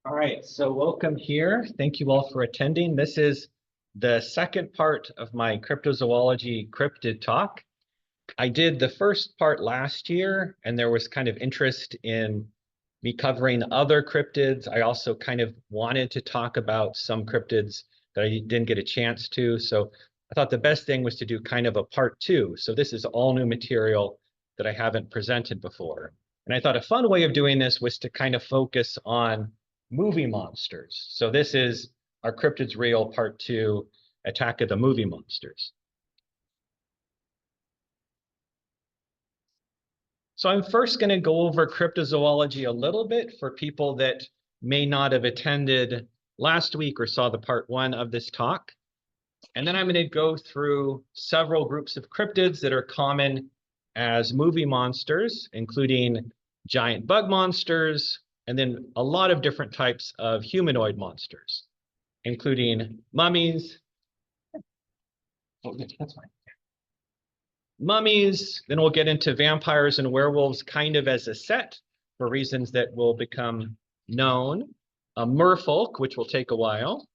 All right, so welcome here. Thank you all for attending. This is the second part of my cryptozoology cryptid talk. I did the first part last year, and there was kind of interest in me covering other cryptids. I also kind of wanted to talk about some cryptids that I didn't get a chance to. So I thought the best thing was to do kind of a part two. So this is all new material that I haven't presented before. And I thought a fun way of doing this was to kind of focus on movie monsters. So this is our Cryptids Real Part 2, Attack of the Movie Monsters. So I'm first going to go over cryptozoology a little bit for people that may not have attended last week or saw the part 1 of this talk. And then I'm going to go through several groups of cryptids that are common as movie monsters, including giant bug monsters, and then a lot of different types of humanoid monsters, including mummies. Oh, that's fine. Mummies, then we'll get into vampires and werewolves kind of as a set for reasons that will become known. Merfolk, which will take a while.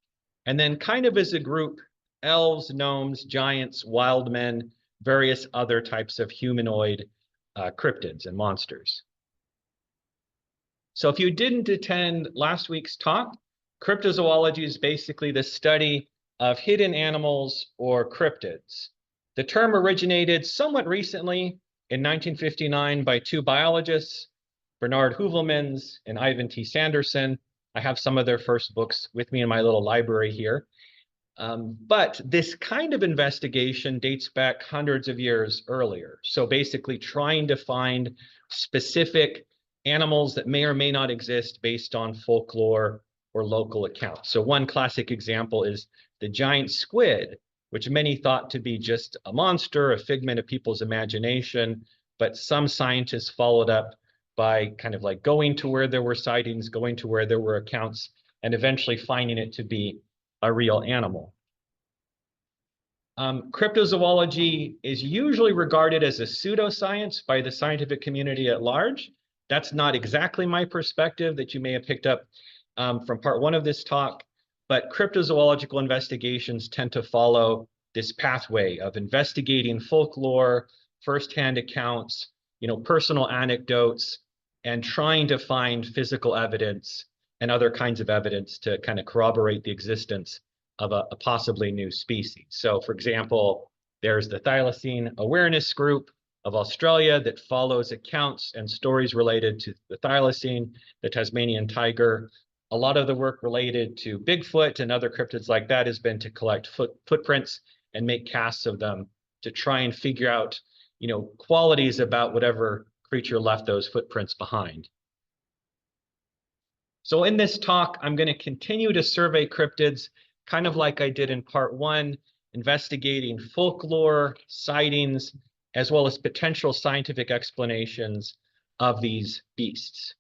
And then kind of as a group, elves, gnomes, giants, wild men, various other types of humanoid cryptids and monsters. So if you didn't attend last week's talk, cryptozoology is basically the study of hidden animals or cryptids. The term originated somewhat recently in 1959 by two biologists, Bernard Heuvelmans and Ivan T. Sanderson. I have some of their first books with me in my little library here. But this kind of investigation dates back hundreds of years earlier. So basically trying to find specific animals that may or may not exist based on folklore or local accounts. So one classic example is the giant squid, which many thought to be just a monster, a figment of people's imagination, but some scientists followed up by kind of like going to where there were sightings, going to where there were accounts, and eventually finding it to be a real animal. Cryptozoology is usually regarded as a pseudoscience by the scientific community at large. That's not exactly my perspective that you may have picked up from part 1 of this talk, but cryptozoological investigations tend to follow this pathway of investigating folklore, firsthand accounts, personal anecdotes, and trying to find physical evidence and other kinds of evidence to kind of corroborate the existence of a possibly new species. So for example, there's the Thylacine Awareness Group of Australia that follows accounts and stories related to the thylacine, the Tasmanian tiger. A lot of the work related to Bigfoot and other cryptids like that has been to collect footprints and make casts of them to try and figure out, qualities about whatever creature left those footprints behind. So in this talk, I'm going to continue to survey cryptids, kind of like I did in part 1, investigating folklore, sightings, as well as potential scientific explanations of these beasts.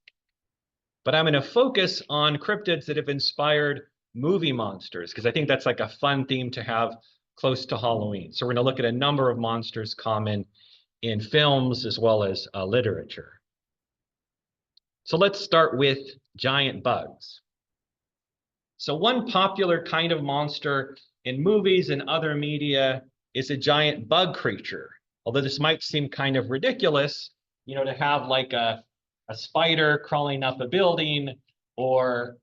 But I'm going to focus on cryptids that have inspired movie monsters, because I think that's like a fun theme to have close to Halloween. So we're going to look at a number of monsters common in films as well as literature. So let's start with giant bugs. So one popular kind of monster in movies and other media is a giant bug creature. Although this might seem kind of ridiculous, to have like a spider crawling up a building, or,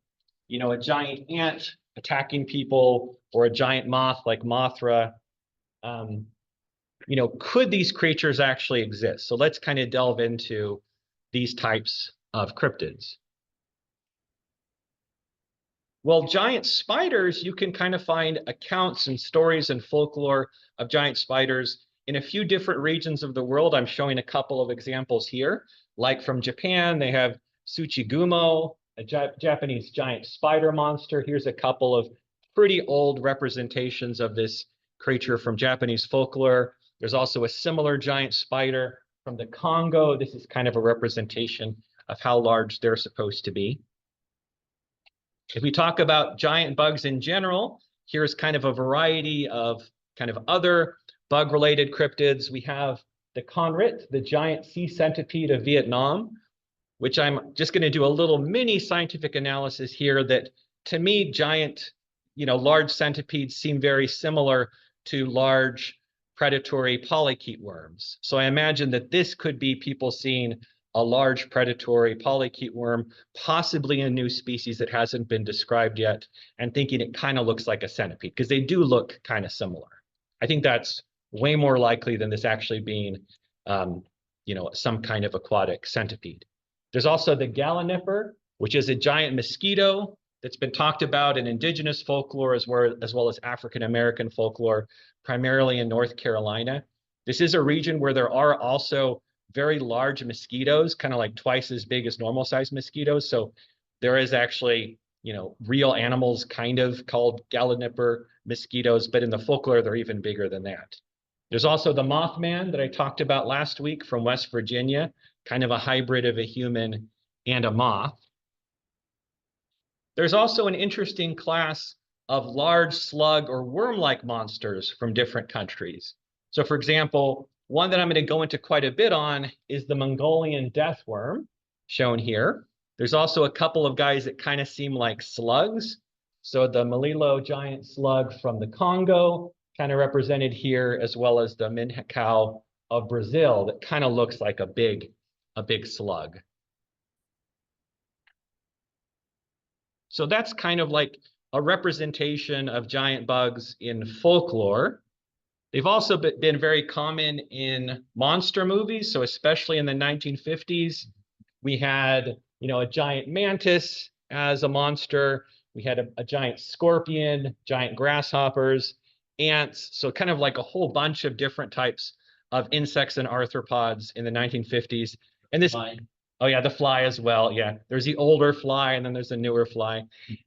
a giant ant attacking people, or a giant moth like Mothra. Could these creatures actually exist? So let's kind of delve into these types of cryptids. Well, giant spiders, you can kind of find accounts and stories and folklore of giant spiders in a few different regions of the world. I'm showing a couple of examples here. Like from Japan, they have Tsuchigumo, a Japanese giant spider monster. Here's a couple of pretty old representations of this creature from Japanese folklore. There's also a similar giant spider from the Congo. This is kind of a representation of how large they're supposed to be. If we talk about giant bugs in general, here's kind of a variety of kind of other bug-related cryptids. We have the conrit, the giant sea centipede of Vietnam, which I'm just going to do a little mini scientific analysis here that to me, giant, large centipedes seem very similar to large predatory polychaete worms. So I imagine that this could be people seeing a large predatory polychaete worm, possibly a new species that hasn't been described yet, and thinking it kind of looks like a centipede, because they do look kind of similar. I think that's way more likely than this actually being, some kind of aquatic centipede. There's also the galliniper, which is a giant mosquito that's been talked about in indigenous folklore as well as African-American folklore, primarily in North Carolina. This is a region where there are also very large mosquitoes, kind of like twice as big as normal sized mosquitoes. So there is actually, real animals kind of called galliniper mosquitoes, but in the folklore, they're even bigger than that. There's also the Mothman that I talked about last week from West Virginia, kind of a hybrid of a human and a moth. There's also an interesting class of large slug or worm-like monsters from different countries. So for example, one that I'm going to go into quite a bit on is the Mongolian death worm, shown here. There's also a couple of guys that kind of seem like slugs. So the Malilo giant slug from the Congo, kind of represented here, as well as the Minhacao of Brazil that kind of looks like a big slug. So that's kind of like a representation of giant bugs in folklore. They've also been very common in monster movies. So especially in the 1950s, we had, a giant mantis as a monster. We had a giant scorpion, giant grasshoppers, ants. So kind of like a whole bunch of different types of insects and arthropods in the 1950s. And this, oh yeah, the fly as well. Yeah, there's the older fly and then there's the newer fly.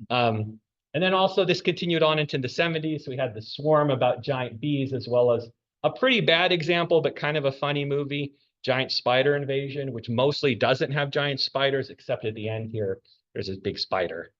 And then also this continued on into the 70s. We had the swarm about giant bees, as well as a pretty bad example, but kind of a funny movie, Giant Spider Invasion, which mostly doesn't have giant spiders, except at the end here, there's this big spider.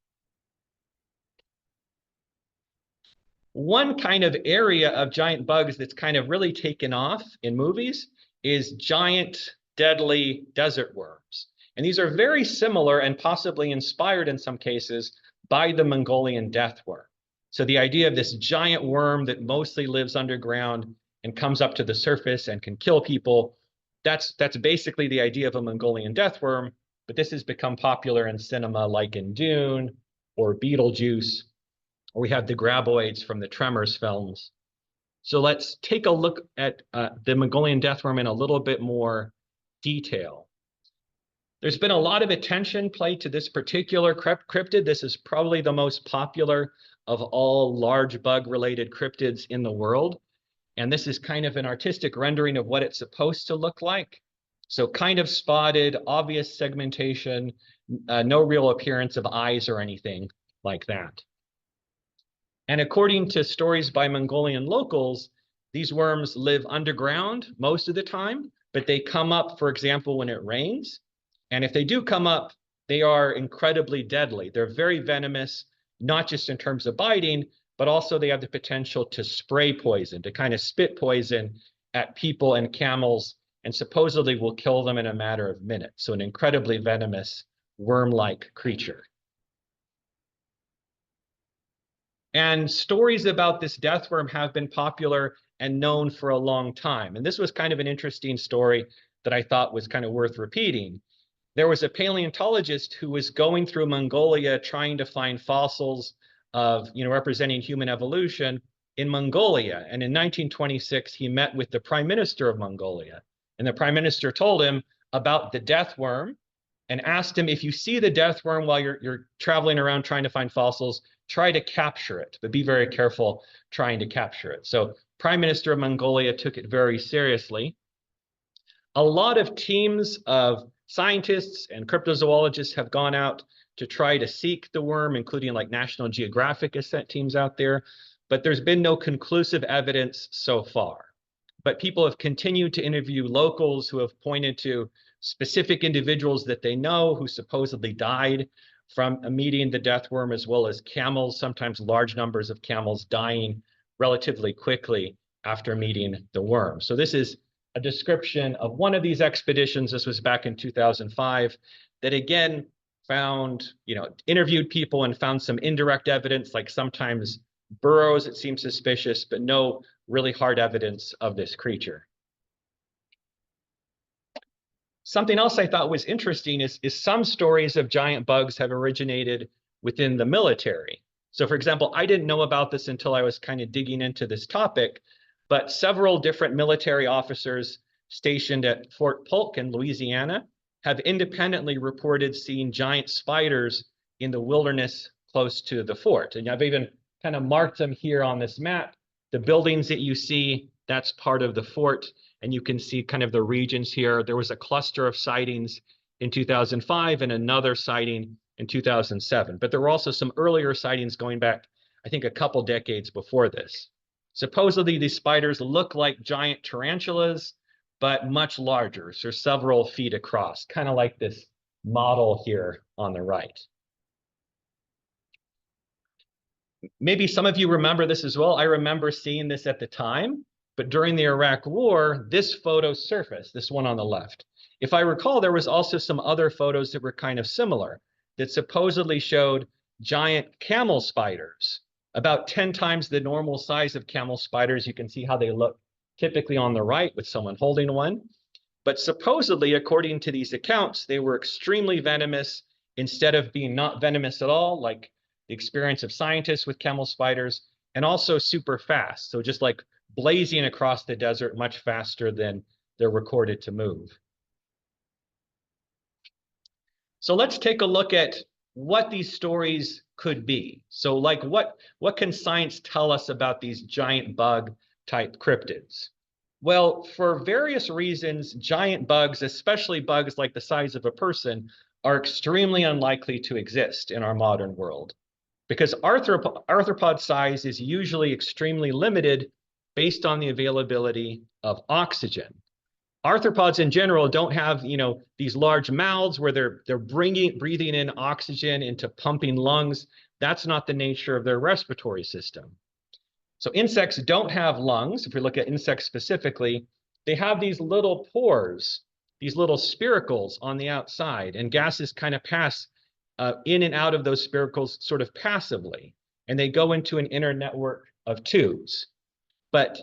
One kind of area of giant bugs that's kind of really taken off in movies is giant, deadly desert worms. And these are very similar and possibly inspired in some cases by the Mongolian death worm. So the idea of this giant worm that mostly lives underground and comes up to the surface and can kill people, that's basically the idea of a Mongolian death worm, but this has become popular in cinema like in Dune or Beetlejuice, or we have the graboids from the Tremors films. So let's take a look at the Mongolian death worm in a little bit more detail. There's been a lot of attention paid to this particular cryptid. This is probably the most popular of all large bug-related cryptids in the world. And this is kind of an artistic rendering of what it's supposed to look like. So kind of spotted, obvious segmentation, no real appearance of eyes or anything like that. And according to stories by Mongolian locals, these worms live underground most of the time, but they come up, for example, when it rains. And if they do come up, they are incredibly deadly. They're very venomous, not just in terms of biting, but also they have the potential to spray poison, to kind of spit poison at people and camels, and supposedly will kill them in a matter of minutes. So an incredibly venomous worm-like creature. And stories about this death worm have been popular and known for a long time. And this was kind of an interesting story that I thought was kind of worth repeating. There was a paleontologist who was going through Mongolia trying to find fossils of, representing human evolution in Mongolia. And in 1926, he met with the prime minister of Mongolia. And the prime minister told him about the death worm and asked him, if you see the death worm while you're traveling around trying to find fossils, try to capture it, but be very careful trying to capture it. So Prime Minister of Mongolia took it very seriously. A lot of teams of scientists and cryptozoologists have gone out to try to seek the worm, including like National Geographic has sent teams out there, but there's been no conclusive evidence so far. But people have continued to interview locals who have pointed to specific individuals that they know who supposedly died from meeting the death worm, as well as camels, sometimes large numbers of camels dying relatively quickly after meeting the worm. So this is a description of one of these expeditions. This was back in 2005. that again found, interviewed people and found some indirect evidence, like sometimes burrows that seem suspicious, but no really hard evidence of this creature. Something else I thought was interesting is some stories of giant bugs have originated within the military. So for example, I didn't know about this until I was kind of digging into this topic, but several different military officers stationed at Fort Polk in Louisiana have independently reported seeing giant spiders in the wilderness close to the fort. And I've even kind of marked them here on this map. The buildings that you see, that's part of the fort. And you can see kind of the regions here. There was a cluster of sightings in 2005 and another sighting in 2007. But there were also some earlier sightings going back, I think, a couple decades before this. Supposedly, these spiders look like giant tarantulas, but much larger, so several feet across, kind of like this model here on the right. Maybe some of you remember this as well. I remember seeing this at the time, but during the Iraq War, this photo surfaced, this one on the left. If I recall, there was also some other photos that were kind of similar that supposedly showed giant camel spiders, about 10 times the normal size of camel spiders. You can see how they look typically on the right with someone holding one. But supposedly, according to these accounts, they were extremely venomous instead of being not venomous at all, like the experience of scientists with camel spiders, and also super fast. So just like blazing across the desert much faster than they're recorded to move. So let's take a look at what these stories could be. So like what can science tell us about these giant bug type cryptids? Well, for various reasons, giant bugs, especially bugs like the size of a person, are extremely unlikely to exist in our modern world, because arthropod size is usually extremely limited based on the availability of oxygen. Arthropods in general don't have, these large mouths where they're breathing in oxygen into pumping lungs. That's not the nature of their respiratory system. So insects don't have lungs. If we look at insects specifically, they have these little pores, these little spiracles on the outside, and gases kind of pass in and out of those spiracles sort of passively, and they go into an inner network of tubes. But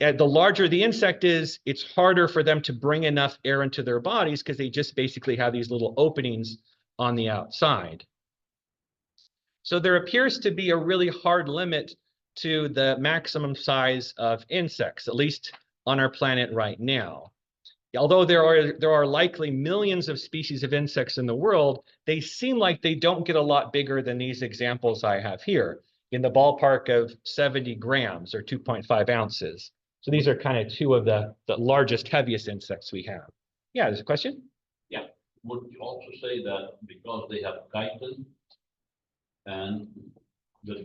the larger the insect is, it's harder for them to bring enough air into their bodies because they just basically have these little openings on the outside. So there appears to be a really hard limit to the maximum size of insects, at least on our planet right now. Although there are likely millions of species of insects in the world, they seem like they don't get a lot bigger than these examples I have here, in the ballpark of 70 grams or 2.5 ounces. So these are kind of two of the largest, heaviest insects we have. Yeah, there's a question? Yeah. Would you also say that because they have chitin, and the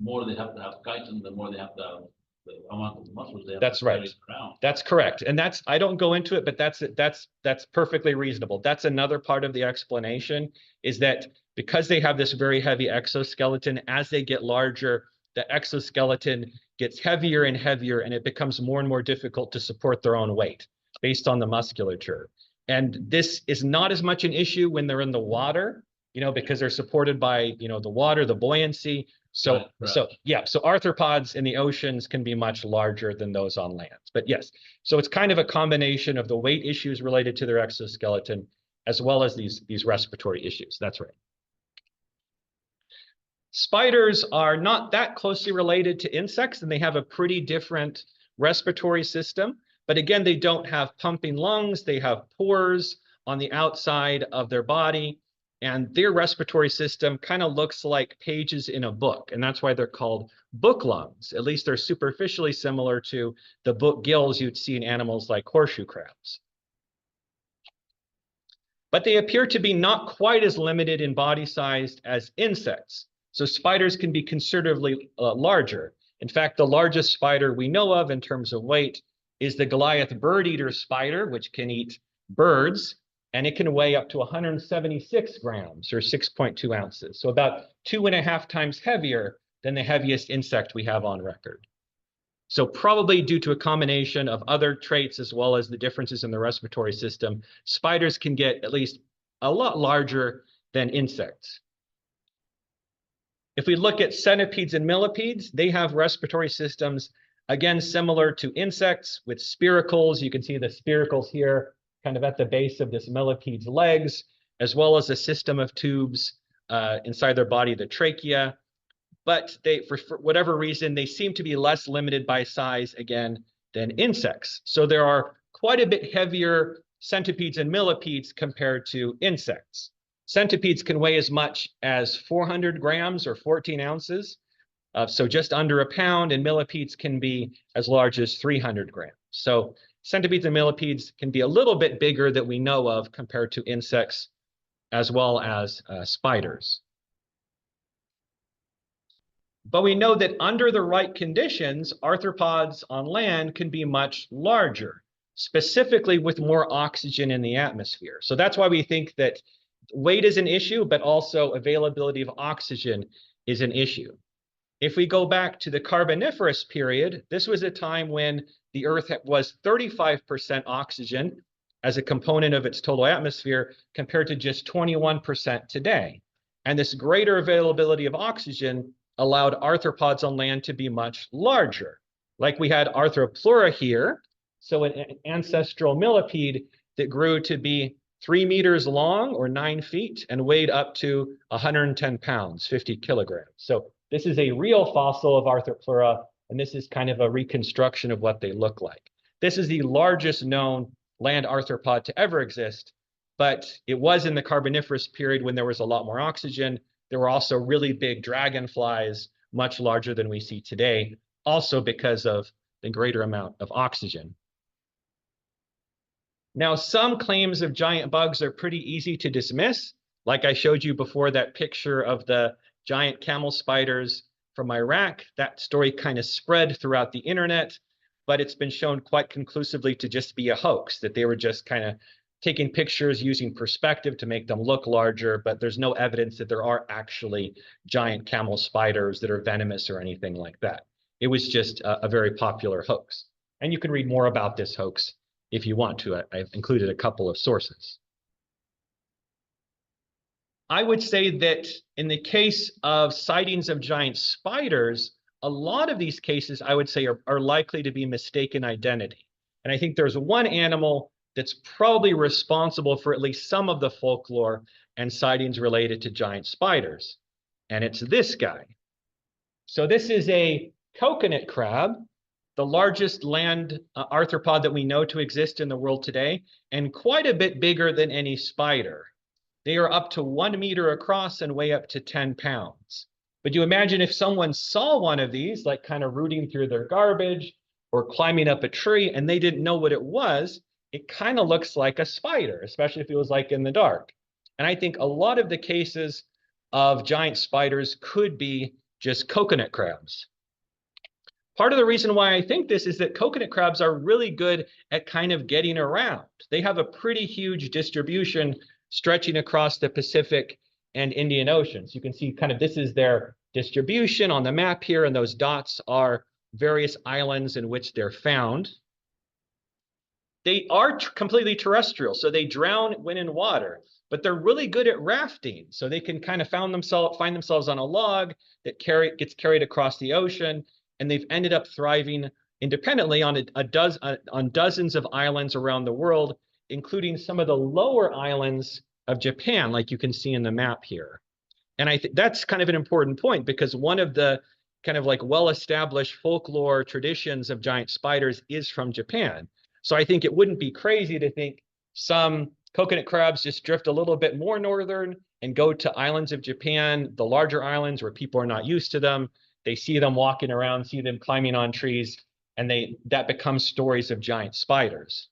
more they have to have chitin, the more they have to have the amount of muscles they have. That's right. That's correct. And I don't go into it, but that's perfectly reasonable. That's another part of the explanation, is that because they have this very heavy exoskeleton, as they get larger, the exoskeleton gets heavier and heavier, and it becomes more and more difficult to support their own weight based on the musculature. And this is not as much an issue when they're in the water, because they're supported by, the water, the buoyancy. So arthropods in the oceans can be much larger than those on land. But yes, so it's kind of a combination of the weight issues related to their exoskeleton, as well as these respiratory issues. That's right. Spiders are not that closely related to insects, and they have a pretty different respiratory system. But again, they don't have pumping lungs. They have pores on the outside of their body, and their respiratory system kind of looks like pages in a book, and that's why they're called book lungs. At least they're superficially similar to the book gills you'd see in animals like horseshoe crabs. But they appear to be not quite as limited in body size as insects. So spiders can be considerably larger. In fact, the largest spider we know of in terms of weight is the Goliath bird eater spider, which can eat birds, and it can weigh up to 176 grams or 6.2 ounces. So about 2.5 times heavier than the heaviest insect we have on record. So probably due to a combination of other traits as well as the differences in the respiratory system, spiders can get at least a lot larger than insects. If we look at centipedes and millipedes, they have respiratory systems, again, similar to insects with spiracles. You can see the spiracles here kind of at the base of this millipede's legs, as well as a system of tubes inside their body, the trachea. But they, for whatever reason, they seem to be less limited by size, again, than insects. So there are quite a bit heavier centipedes and millipedes compared to insects. Centipedes can weigh as much as 400 grams or 14 ounces, so just under a pound, and millipedes can be as large as 300 grams. So centipedes and millipedes can be a little bit bigger that we know of compared to insects as well as spiders. But we know that under the right conditions, arthropods on land can be much larger, specifically with more oxygen in the atmosphere. So that's why we think that weight is an issue, but also availability of oxygen is an issue. If we go back to the Carboniferous period, this was a time when the Earth was 35% oxygen as a component of its total atmosphere compared to just 21% today. And this greater availability of oxygen allowed arthropods on land to be much larger. Like we had Arthropleura here, so an ancestral millipede that grew to be 3 meters long or 9 feet and weighed up to 110 pounds, 50 kilograms. So this is a real fossil of Arthropleura, and this is kind of a reconstruction of what they look like. This is the largest known land arthropod to ever exist, but it was in the Carboniferous period when there was a lot more oxygen. There were also really big dragonflies, much larger than we see today, also because of the greater amount of oxygen. Now, some claims of giant bugs are pretty easy to dismiss. Like I showed you before, that picture of the giant camel spiders from Iraq, that story kind of spread throughout the internet, but it's been shown quite conclusively to just be a hoax, that they were just kind of taking pictures using perspective to make them look larger, but there's no evidence that there are actually giant camel spiders that are venomous or anything like that. It was just a very popular hoax. And you can read more about this hoax if you want to. I've included a couple of sources. I would say that in the case of sightings of giant spiders, a lot of these cases, I would say, are likely to be mistaken identity. And I think there's one animal that's probably responsible for at least some of the folklore and sightings related to giant spiders. And it's this guy. So this is a coconut crab, the largest land arthropod that we know to exist in the world today, and quite a bit bigger than any spider. They are up to 1 meter across and weigh up to 10 pounds. But you imagine if someone saw one of these, like kind of rooting through their garbage or climbing up a tree, and they didn't know what it was, it kind of looks like a spider, especially if it was like in the dark. And I think a lot of the cases of giant spiders could be just coconut crabs. Part of the reason why I think this is that coconut crabs are really good at kind of getting around. They have a pretty huge distribution stretching across the Pacific and Indian Oceans. You can see kind of this is their distribution on the map here, and those dots are various islands in which they're found. They are completely terrestrial, so they drown when in water, but they're really good at rafting. So they can kind of find themselves on a log that gets carried across the ocean, and they've ended up thriving independently on dozens of islands around the world, including some of the lower islands of Japan, like you can see in the map here. And I think that's kind of an important point, because one of the kind of like well-established folklore traditions of giant spiders is from Japan. So I think it wouldn't be crazy to think some coconut crabs just drift a little bit more northern and go to islands of Japan, the larger islands where people are not used to them. They see them walking around, see them climbing on trees, and that becomes stories of giant spiders.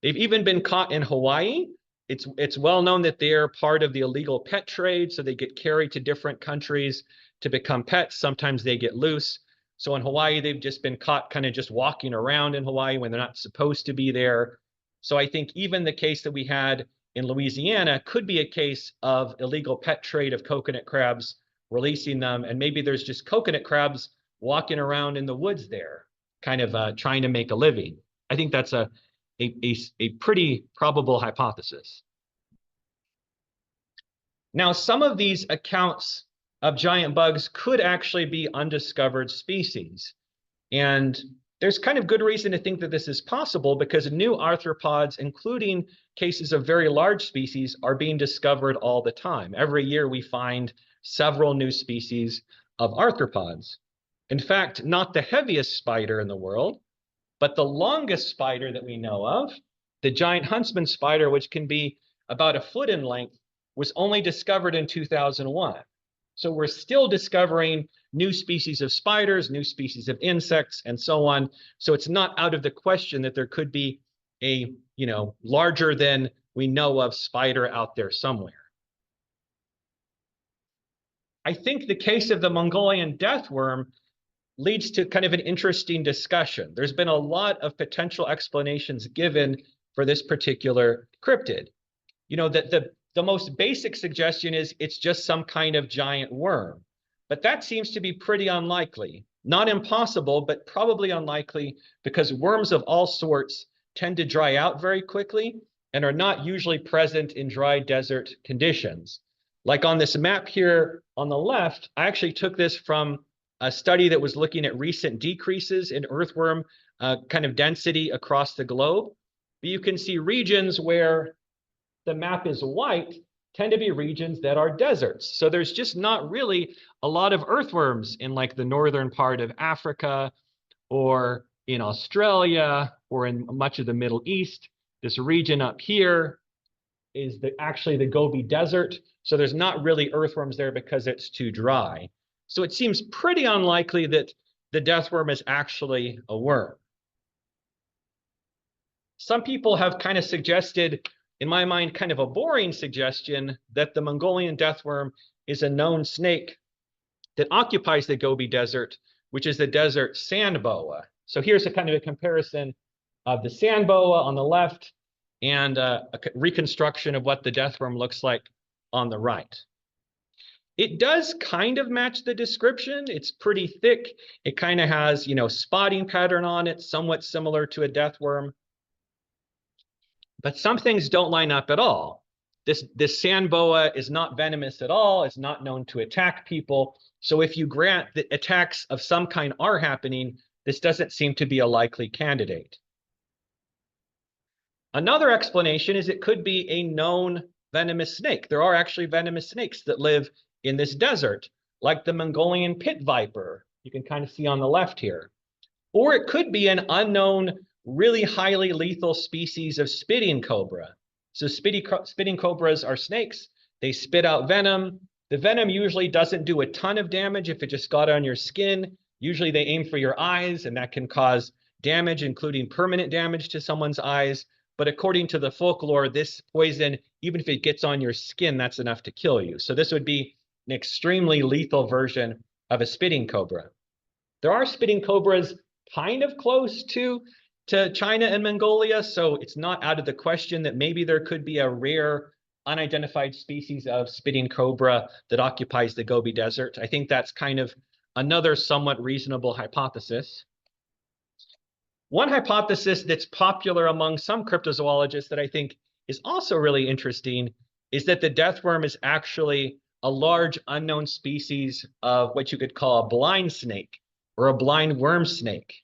They've even been caught in Hawaii. It's well known that they're part of the illegal pet trade, so they get carried to different countries to become pets. Sometimes they get loose. So in Hawaii, they've just been caught kind of just walking around in Hawaii when they're not supposed to be there. So I think even the case that we had in Louisiana could be a case of illegal pet trade of coconut crabs, releasing them, and maybe there's just coconut crabs walking around in the woods there, kind of trying to make a living. I think that's a pretty probable hypothesis. Now, some of these accounts of giant bugs could actually be undiscovered species. And there's kind of good reason to think that this is possible because new arthropods, including cases of very large species, are being discovered all the time. Every year we find several new species of arthropods. In fact, not the heaviest spider in the world, but the longest spider that we know of, the giant huntsman spider, which can be about a foot in length, was only discovered in 2001. So we're still discovering new species of spiders, new species of insects, and so on. So it's not out of the question that there could be a, larger than we know of spider out there somewhere. I think the case of the Mongolian deathworm leads to kind of an interesting discussion. There's been a lot of potential explanations given for this particular cryptid. That the most basic suggestion is it's just some kind of giant worm. But that seems to be pretty unlikely. Not impossible, but probably unlikely because worms of all sorts tend to dry out very quickly and are not usually present in dry desert conditions. Like on this map here on the left, I actually took this from a study that was looking at recent decreases in earthworm kind of density across the globe. But you can see regions where the map is white tend to be regions that are deserts. So there's just not really a lot of earthworms in like the northern part of Africa or in Australia or in much of the Middle East. This region up here is actually the Gobi Desert. So there's not really earthworms there because it's too dry. So it seems pretty unlikely that the deathworm is actually a worm. Some people have kind of suggested, in my mind, kind of a boring suggestion that the Mongolian deathworm is a known snake that occupies the Gobi Desert, which is the desert sand boa. So here's a kind of a comparison of the sand boa on the left and a reconstruction of what the deathworm looks like on the right. It does kind of match the description. It's pretty thick. It kind of has, spotting pattern on it, somewhat similar to a deathworm. But some things don't line up at all. This sand boa is not venomous at all. It's not known to attack people. So if you grant that attacks of some kind are happening, this doesn't seem to be a likely candidate. Another explanation is it could be a known venomous snake. There are actually venomous snakes that live in this desert, like the Mongolian pit viper, you can kind of see on the left here. Or it could be an unknown, really highly lethal species of spitting cobra. So spitting cobras are snakes. They spit out venom. The venom usually doesn't do a ton of damage if it just got on your skin. Usually they aim for your eyes, and that can cause damage, including permanent damage to someone's eyes. But according to the folklore, this poison, even if it gets on your skin, that's enough to kill you. So this would be an extremely lethal version of a spitting cobra. There are spitting cobras kind of close to China and Mongolia, so it's not out of the question that maybe there could be a rare unidentified species of spitting cobra that occupies the Gobi Desert. I think that's kind of another somewhat reasonable hypothesis. One hypothesis that's popular among some cryptozoologists that I think is also really interesting is that the deathworm is actually a large unknown species of what you could call a blind snake or a blind worm snake.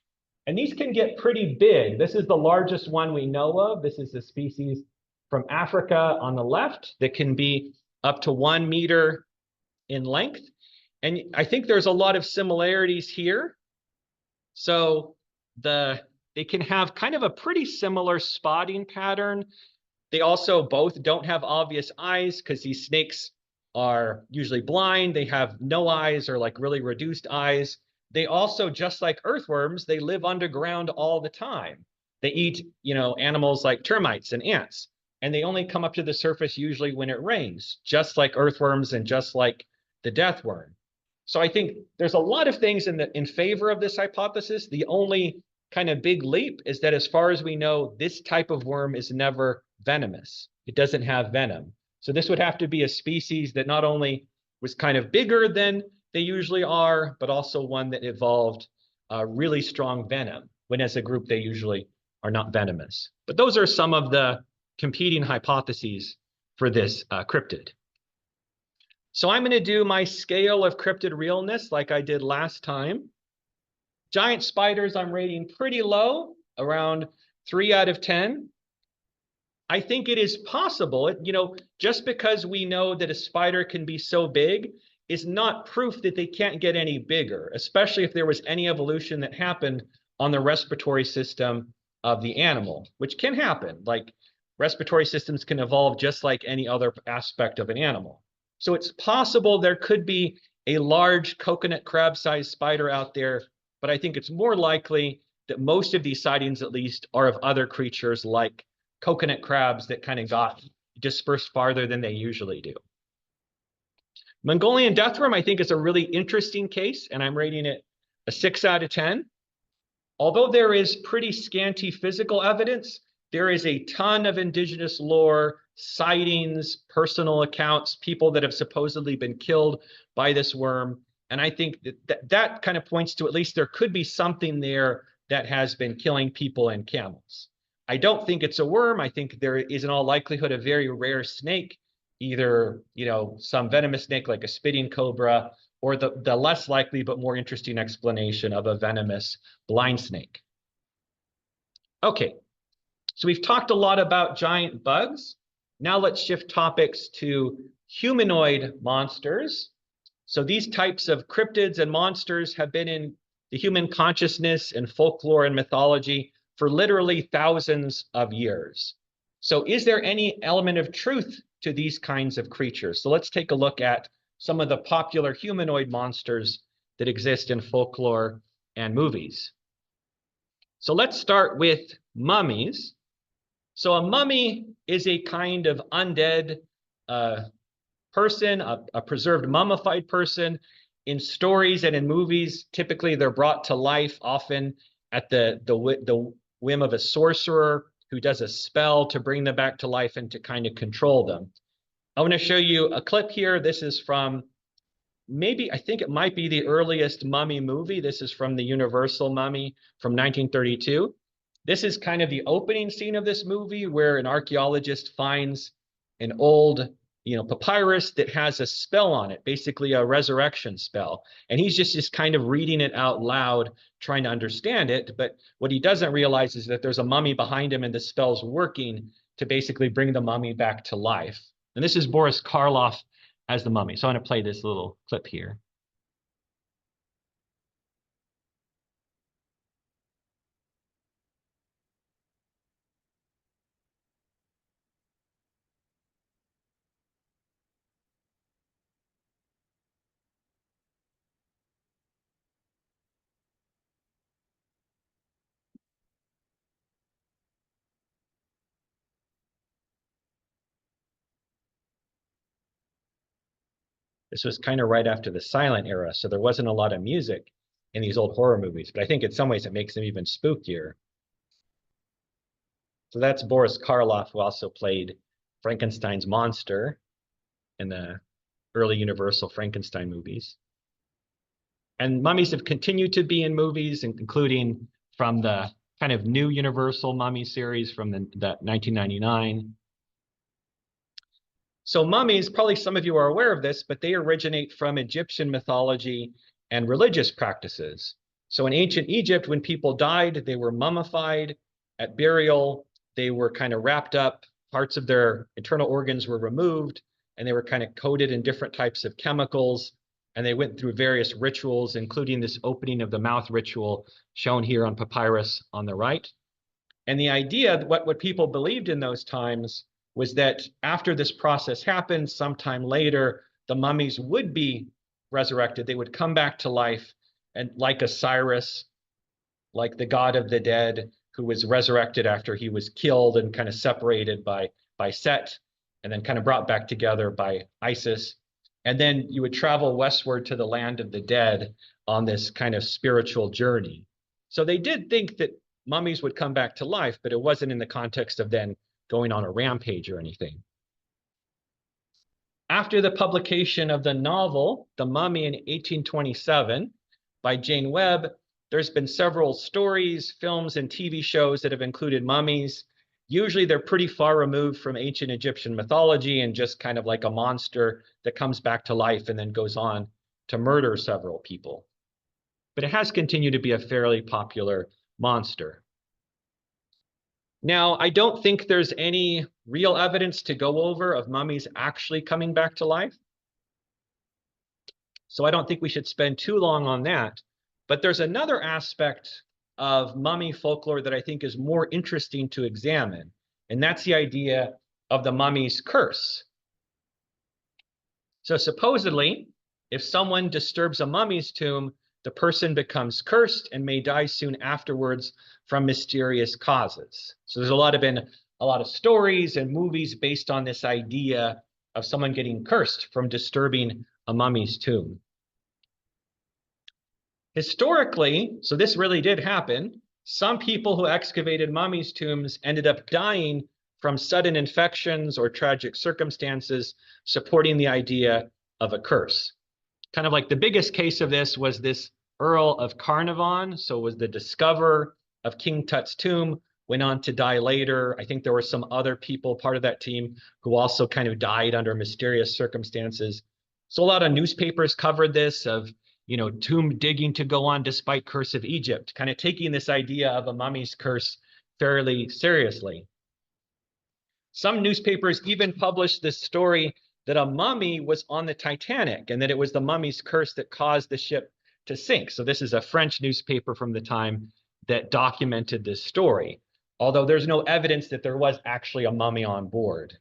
And these can get pretty big. This is the largest one we know of. This is a species from Africa on the left that can be up to 1 meter in length. And I think there's a lot of similarities here. So they can have kind of a pretty similar spotting pattern. They also both don't have obvious eyes because these snakes are usually blind. They have no eyes or like really reduced eyes. They also, just like earthworms, they live underground all the time. They eat, animals like termites and ants, and they only come up to the surface usually when it rains, just like earthworms and just like the deathworm. So I think there's a lot of things in favor of this hypothesis. The only kind of big leap is that as far as we know, this type of worm is never venomous. It doesn't have venom. So this would have to be a species that not only was kind of bigger than they usually are, but also one that evolved really strong venom, when as a group they usually are not venomous. But those are some of the competing hypotheses for this cryptid. So I'm going to do my scale of cryptid realness like I did last time. Giant spiders I'm rating pretty low, around 3 out of 10. I think it is possible, just because we know that a spider can be so big is not proof that they can't get any bigger, especially if there was any evolution that happened on the respiratory system of the animal, which can happen. Like respiratory systems can evolve just like any other aspect of an animal. So it's possible there could be a large coconut crab-sized spider out there, but I think it's more likely that most of these sightings, at least, are of other creatures like coconut crabs that kind of got dispersed farther than they usually do. Mongolian deathworm, I think, is a really interesting case, and I'm rating it a 6 out of 10. Although there is pretty scanty physical evidence, there is a ton of indigenous lore, sightings, personal accounts, people that have supposedly been killed by this worm. And I think that kind of points to at least there could be something there that has been killing people and camels. I don't think it's a worm. I think there is in all likelihood a very rare snake, either some venomous snake like a spitting cobra, or the less likely but more interesting explanation of a venomous blind snake. Okay, so we've talked a lot about giant bugs. Now let's shift topics to humanoid monsters. So these types of cryptids and monsters have been in the human consciousness and folklore and mythology for literally thousands of years. So is there any element of truth to these kinds of creatures? So let's take a look at some of the popular humanoid monsters that exist in folklore and movies. So let's start with mummies. So a mummy is a kind of undead person, a preserved mummified person. In stories and in movies, typically they're brought to life, often at the whim of a sorcerer who does a spell to bring them back to life and to kind of control them. I want to show you a clip here. This is from I think it might be the earliest mummy movie. This is from the Universal Mummy from 1932. This is kind of the opening scene of this movie where an archaeologist finds an old papyrus that has a spell on it, basically a resurrection spell. And he's just kind of reading it out loud, trying to understand it. But what he doesn't realize is that there's a mummy behind him and the spell's working to basically bring the mummy back to life. And this is Boris Karloff as the mummy. So I'm going to play this little clip here. This was kind of right after the silent era, so there wasn't a lot of music in these old horror movies, but I think in some ways it makes them even spookier. So that's Boris Karloff, who also played Frankenstein's monster in the early Universal Frankenstein movies. And mummies have continued to be in movies, including from the kind of new Universal Mummy series from the 1999. So mummies, probably some of you are aware of this, but they originate from Egyptian mythology and religious practices. So in ancient Egypt, when people died, they were mummified. At burial, they were kind of wrapped up. Parts of their internal organs were removed, and they were kind of coated in different types of chemicals. And they went through various rituals, including this opening of the mouth ritual shown here on papyrus on the right. And the idea, what people believed in those times, was that after this process happened, sometime later, the mummies would be resurrected. They would come back to life, and like Osiris, like the god of the dead, who was resurrected after he was killed and kind of separated by Set, and then kind of brought back together by Isis. And then you would travel westward to the land of the dead on this kind of spiritual journey. So they did think that mummies would come back to life, but it wasn't in the context of then going on a rampage or anything. After the publication of the novel, The Mummy in 1827 by Jane Webb, there's been several stories, films, and TV shows that have included mummies. Usually they're pretty far removed from ancient Egyptian mythology and just kind of like a monster that comes back to life and then goes on to murder several people. But it has continued to be a fairly popular monster. Now, I don't think there's any real evidence to go over of mummies actually coming back to life. So I don't think we should spend too long on that. But there's another aspect of mummy folklore that I think is more interesting to examine, and that's the idea of the mummy's curse. So supposedly, if someone disturbs a mummy's tomb, the person becomes cursed and may die soon afterwards from mysterious causes. So there's been a lot of stories and movies based on this idea of someone getting cursed from disturbing a mummy's tomb. Historically, so this really did happen, some people who excavated mummies' tombs ended up dying from sudden infections or tragic circumstances, supporting the idea of a curse. Kind of like the biggest case of this was this Earl of Carnarvon, so was the discoverer of King Tut's tomb, went on to die later. I think there were some other people part of that team who also kind of died under mysterious circumstances. So a lot of newspapers covered this of, tomb digging to go on despite curse of Egypt, kind of taking this idea of a mummy's curse fairly seriously. Some newspapers even published this story that a mummy was on the Titanic and that it was the mummy's curse that caused the ship to sink. So this is a French newspaper from the time that documented this story, although there's no evidence that there was actually a mummy on board.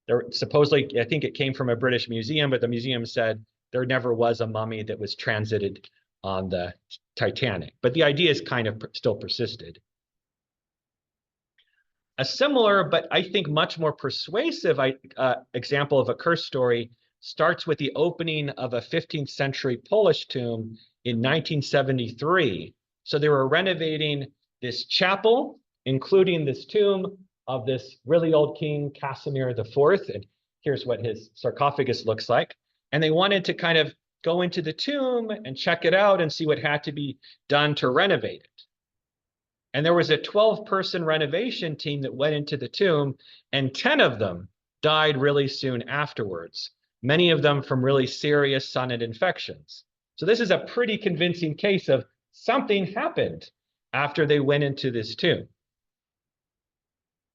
There supposedly, I think it came from a British museum, but the museum said there never was a mummy that was transited on the Titanic. But the idea is kind of still persisted. A similar, but I think much more persuasive example of a curse story starts with the opening of a 15th century Polish tomb in 1973. So they were renovating this chapel, including this tomb of this really old king, Casimir IV. And here's what his sarcophagus looks like. And they wanted to kind of go into the tomb and check it out and see what had to be done to renovate it. And there was a 12-person renovation team that went into the tomb, and 10 of them died really soon afterwards, many of them from really serious sinus infections. So this is a pretty convincing case of something happened after they went into this tomb.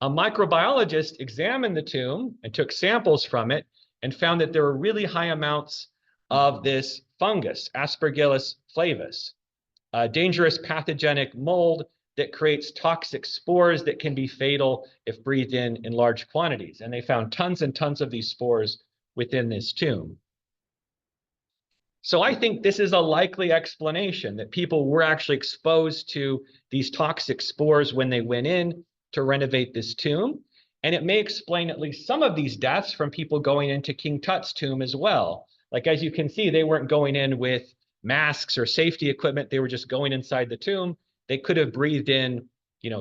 A microbiologist examined the tomb and took samples from it and found that there were really high amounts of this fungus, Aspergillus flavus, a dangerous pathogenic mold that creates toxic spores that can be fatal if breathed in large quantities. And they found tons and tons of these spores within this tomb. So I think this is a likely explanation that people were actually exposed to these toxic spores when they went in to renovate this tomb. And it may explain at least some of these deaths from people going into King Tut's tomb as well. Like, as you can see, they weren't going in with masks or safety equipment. They were just going inside the tomb. They could have breathed in,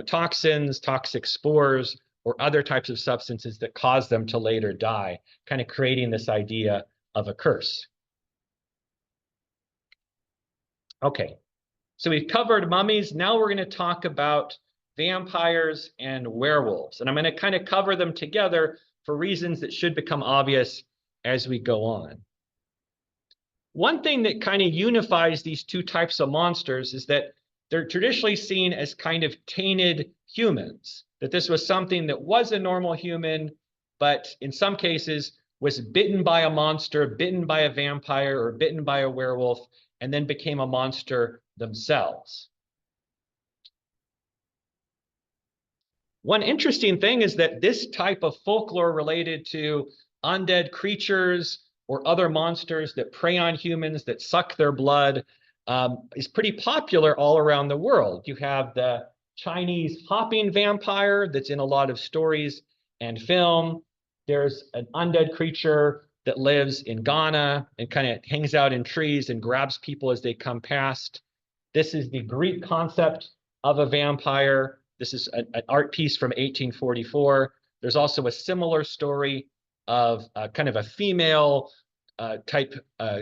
toxins, toxic spores, or other types of substances that caused them to later die, kind of creating this idea of a curse. Okay, so we've covered mummies. Now we're going to talk about vampires and werewolves. And I'm going to kind of cover them together for reasons that should become obvious as we go on. One thing that kind of unifies these two types of monsters is that they're traditionally seen as kind of tainted humans, that this was something that was a normal human, but in some cases was bitten by a monster, bitten by a vampire, or bitten by a werewolf, and then became a monster themselves. One interesting thing is that this type of folklore related to undead creatures or other monsters that prey on humans, that suck their blood, is pretty popular all around the world. You have the Chinese hopping vampire that's in a lot of stories and film. There's an undead creature that lives in Ghana and kind of hangs out in trees and grabs people as they come past. This is the Greek concept of a vampire. This is an art piece from 1844. There's also a similar story of kind of a female type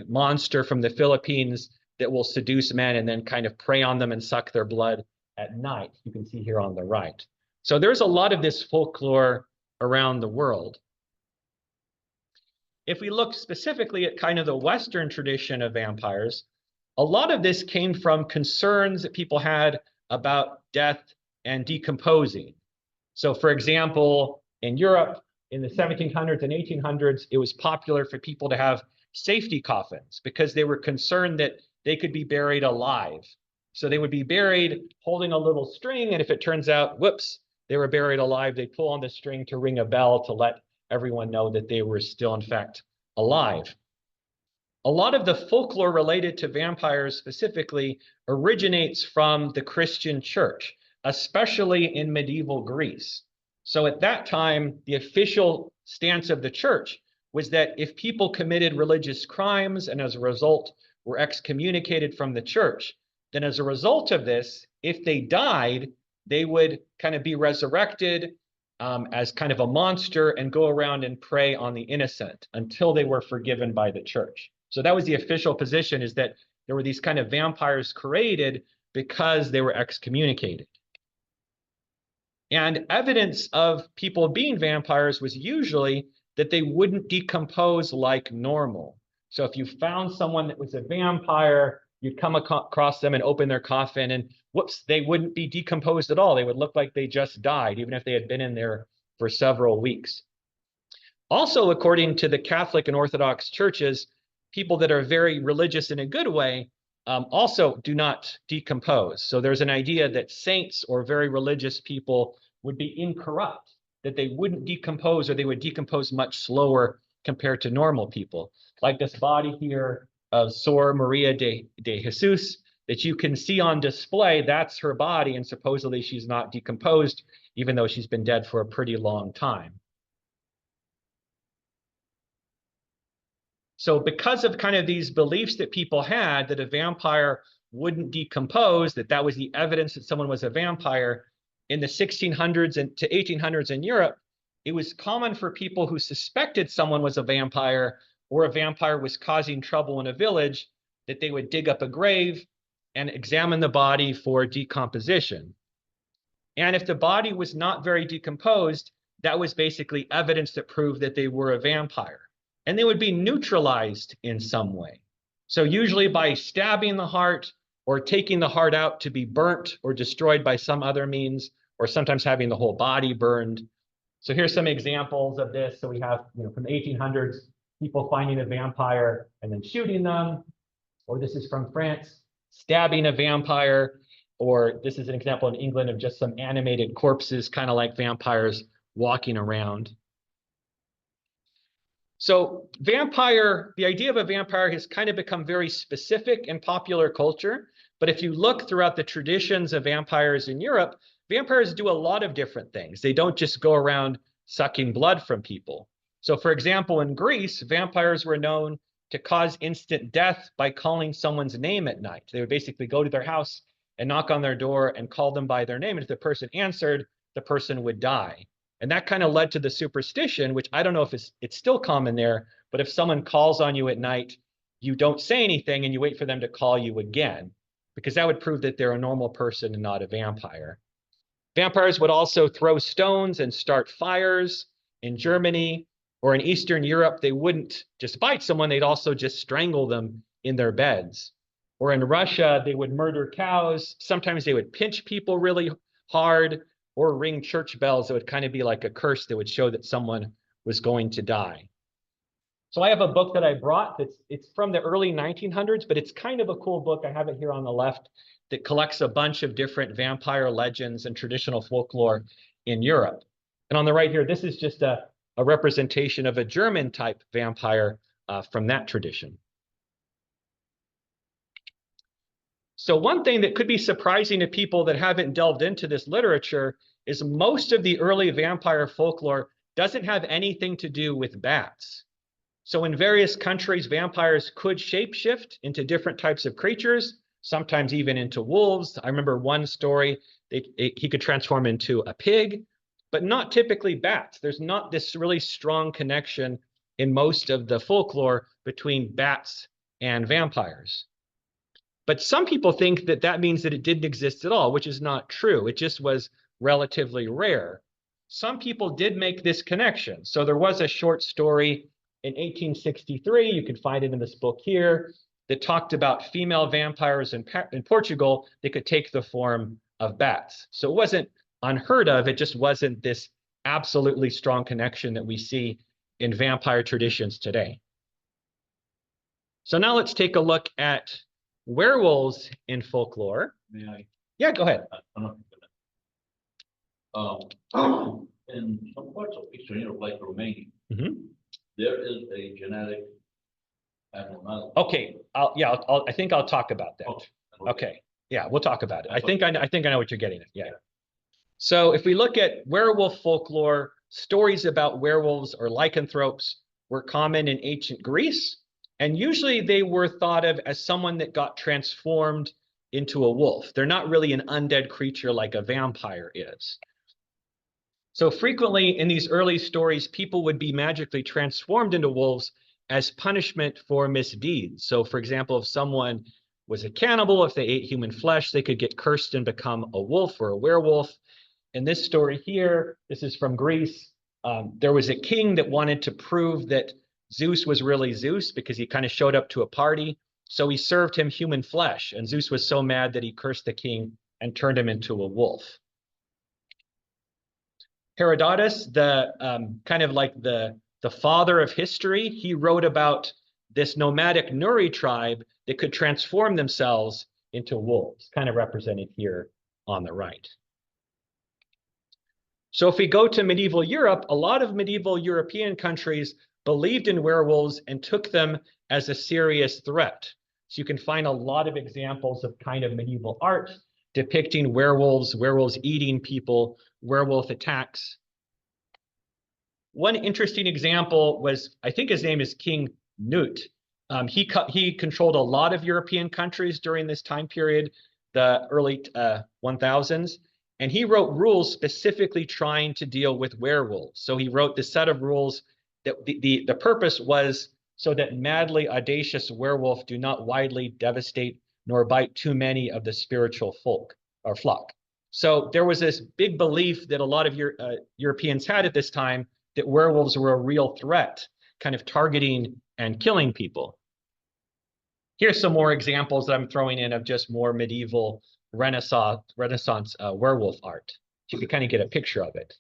monster from the Philippines that will seduce men and then kind of prey on them and suck their blood at night. You can see here on the right. So there's a lot of this folklore around the world. If we look specifically at kind of the Western tradition of vampires, a lot of this came from concerns that people had about death and decomposing. So for example, in Europe, in the 1700s and 1800s, it was popular for people to have safety coffins because they were concerned that they could be buried alive. So they would be buried holding a little string, and if it turns out, whoops, they were buried alive, they pull on the string to ring a bell to let everyone know that they were still, in fact, alive. A lot of the folklore related to vampires specifically originates from the Christian church, especially in medieval Greece. So at that time, the official stance of the church was that if people committed religious crimes and as a result were excommunicated from the church, then as a result of this, if they died, they would kind of be resurrected as kind of a monster and go around and prey on the innocent until they were forgiven by the church. So that was the official position, is that there were these kind of vampires created because they were excommunicated. And evidence of people being vampires was usually that they wouldn't decompose like normal. So if you found someone that was a vampire, you'd come across them and open their coffin and whoops, they wouldn't be decomposed at all. They would look like they just died, even if they had been in there for several weeks. Also, according to the Catholic and Orthodox churches, people that are very religious in a good way also do not decompose. So there's an idea that saints or very religious people would be incorrupt, that they wouldn't decompose, or they would decompose much slower compared to normal people. Like this body here of Sor Maria de Jesus that you can see on display, that's her body, and supposedly she's not decomposed, even though she's been dead for a pretty long time. So because of kind of these beliefs that people had that a vampire wouldn't decompose, that was the evidence that someone was a vampire, in the 1600s and to 1800s in Europe, it was common for people who suspected someone was a vampire or a vampire was causing trouble in a village that they would dig up a grave and examine the body for decomposition. And if the body was not very decomposed, that was basically evidence that proved that they were a vampire. And they would be neutralized in some way. So usually by stabbing the heart or taking the heart out to be burnt or destroyed by some other means, or sometimes having the whole body burned. So here's some examples of this. So we have, from the 1800s, people finding a vampire and then shooting them. Or this is from France, stabbing a vampire. Or this is an example in England of just some animated corpses, kind of like vampires walking around. So the idea of a vampire has kind of become very specific in popular culture. But if you look throughout the traditions of vampires in Europe, vampires do a lot of different things. They don't just go around sucking blood from people. So for example, in Greece, vampires were known to cause instant death by calling someone's name at night. They would basically go to their house and knock on their door and call them by their name. And if the person answered, the person would die. And that kind of led to the superstition, which I don't know if it's still common there, but if someone calls on you at night, you don't say anything and you wait for them to call you again, because that would prove that they're a normal person and not a vampire. Vampires would also throw stones and start fires. In Germany or in Eastern Europe, they wouldn't just bite someone, they'd also just strangle them in their beds. Or in Russia, they would murder cows. Sometimes they would pinch people really hard or ring church bells that would kind of be like a curse that would show that someone was going to die. So I have a book that I brought it's from the early 1900s, but it's kind of a cool book. I have it here on the left that collects a bunch of different vampire legends and traditional folklore in Europe. And on the right here, this is just a representation of a German type vampire from that tradition. So one thing that could be surprising to people that haven't delved into this literature is most of the early vampire folklore doesn't have anything to do with bats. So in various countries, vampires could shapeshift into different types of creatures, sometimes even into wolves. I remember one story, he could transform into a pig but not typically bats. There's not this really strong connection in most of the folklore between bats and vampires. But some people think that that means that it didn't exist at all, which is not true. It just was relatively rare. Some people did make this connection. So there was a short story in 1863, you can find it in this book here, that talked about female vampires in Portugal that could take the form of bats. So it wasn't unheard of, it just wasn't this absolutely strong connection that we see in vampire traditions today. So now let's take a look at werewolves in folklore. May I? Yeah, go ahead. I don't know. In some parts of Eastern Europe, like Romania, there is a genetic abnormality. Okay, I think I'll talk about that. Okay, yeah, we'll talk about it. I think I know what you're getting at. Yeah. So if we look at werewolf folklore, stories about werewolves or lycanthropes were common in ancient Greece, and usually they were thought of as someone that got transformed into a wolf. They're not really an undead creature like a vampire is. So frequently in these early stories, people would be magically transformed into wolves as punishment for misdeeds. So for example, if someone was a cannibal, if they ate human flesh, they could get cursed and become a wolf or a werewolf. In this story here, this is from Greece, there was a king that wanted to prove that Zeus was really Zeus because he kind of showed up to a party. So he served him human flesh, and Zeus was so mad that he cursed the king and turned him into a wolf. Herodotus, kind of like the father of history, he wrote about this nomadic Nuri tribe that could transform themselves into wolves, kind of represented here on the right. So if we go to medieval Europe, a lot of medieval European countries believed in werewolves and took them as a serious threat. So you can find a lot of examples of kind of medieval art depicting werewolves, werewolves eating people, werewolf attacks. One interesting example was, I think his name is King Knut. He controlled a lot of European countries during this time period, the early 1000s, and he wrote rules specifically trying to deal with werewolves. So he wrote this set of rules that the purpose was so that madly audacious werewolf do not widely devastate nor bite too many of the spiritual folk or flock. So there was this big belief that a lot of Europeans had at this time that werewolves were a real threat, kind of targeting and killing people. Here's some more examples that I'm throwing in of just more medieval Renaissance werewolf art. So you can kind of get a picture of it.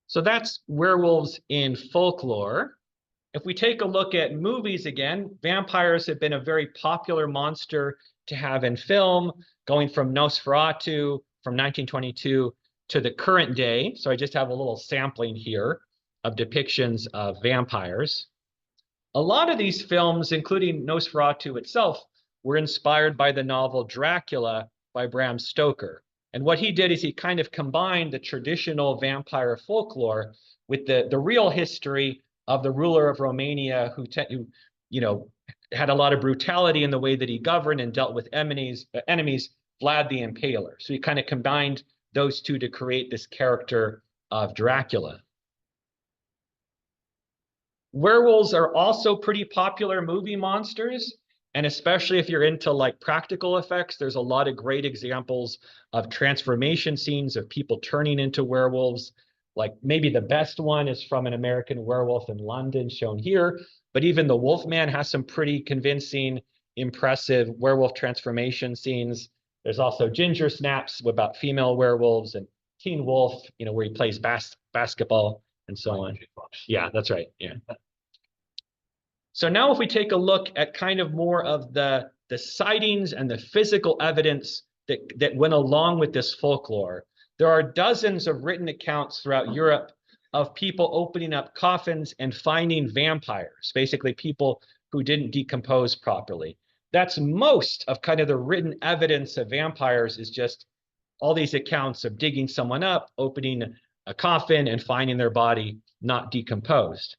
So that's werewolves in folklore. If we take a look at movies again, vampires have been a very popular monster to have in film, going from Nosferatu from 1922 to the current day. So I just have a little sampling here of depictions of vampires. A lot of these films, including Nosferatu itself, were inspired by the novel Dracula by Bram Stoker. And what he did is he kind of combined the traditional vampire folklore with the real history of the ruler of Romania who had a lot of brutality in the way that he governed and dealt with enemies, Vlad the Impaler. So he kind of combined those two to create this character of Dracula. Werewolves are also pretty popular movie monsters, and especially if you're into like practical effects, there's a lot of great examples of transformation scenes of people turning into werewolves. Like maybe the best one is from An American Werewolf in London, shown here, but even the Wolfman has some pretty convincing, impressive werewolf transformation scenes. There's also Ginger Snaps about female werewolves, and Teen Wolf, where he plays basketball and so on. Yeah, that's right. Yeah. So now if we take a look at kind of more of the sightings and the physical evidence that went along with this folklore, there are dozens of written accounts throughout Europe of people opening up coffins and finding vampires, basically people who didn't decompose properly. That's most of kind of the written evidence of vampires, is just all these accounts of digging someone up, opening a coffin, and finding their body not decomposed.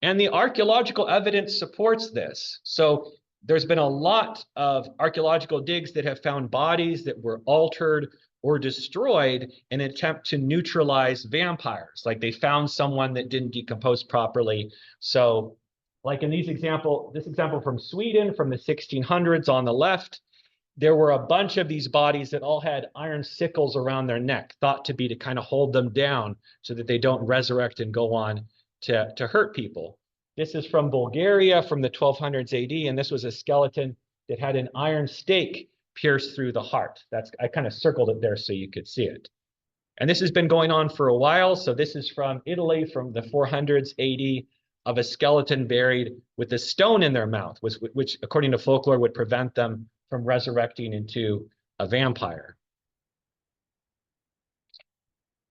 And the archaeological evidence supports this. So there's been a lot of archaeological digs that have found bodies that were altered or destroyed in an attempt to neutralize vampires. Like they found someone that didn't decompose properly. So like in this example from Sweden from the 1600s on the left, there were a bunch of these bodies that all had iron sickles around their neck, thought to be to kind of hold them down so that they don't resurrect and go on to hurt people. This is from Bulgaria from the 1200s AD, and this was a skeleton that had an iron stake pierced through the heart. I kind of circled it there so you could see it. And this has been going on for a while. So this is from Italy from the 400s AD of a skeleton buried with a stone in their mouth, which according to folklore would prevent them from resurrecting into a vampire.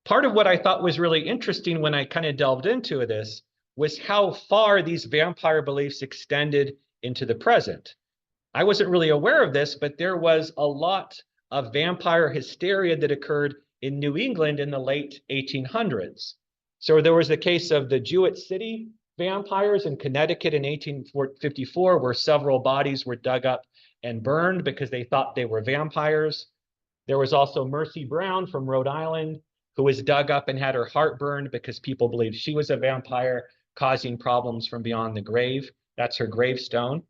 Part of what I thought was really interesting when I kind of delved into this was how far these vampire beliefs extended into the present. I wasn't really aware of this, but there was a lot of vampire hysteria that occurred in New England in the late 1800s. So there was the case of the Jewett City vampires in Connecticut in 1854, where several bodies were dug up and burned because they thought they were vampires. There was also Mercy Brown from Rhode Island, who was dug up and had her heart burned because people believed she was a vampire, causing problems from beyond the grave. That's her gravestone.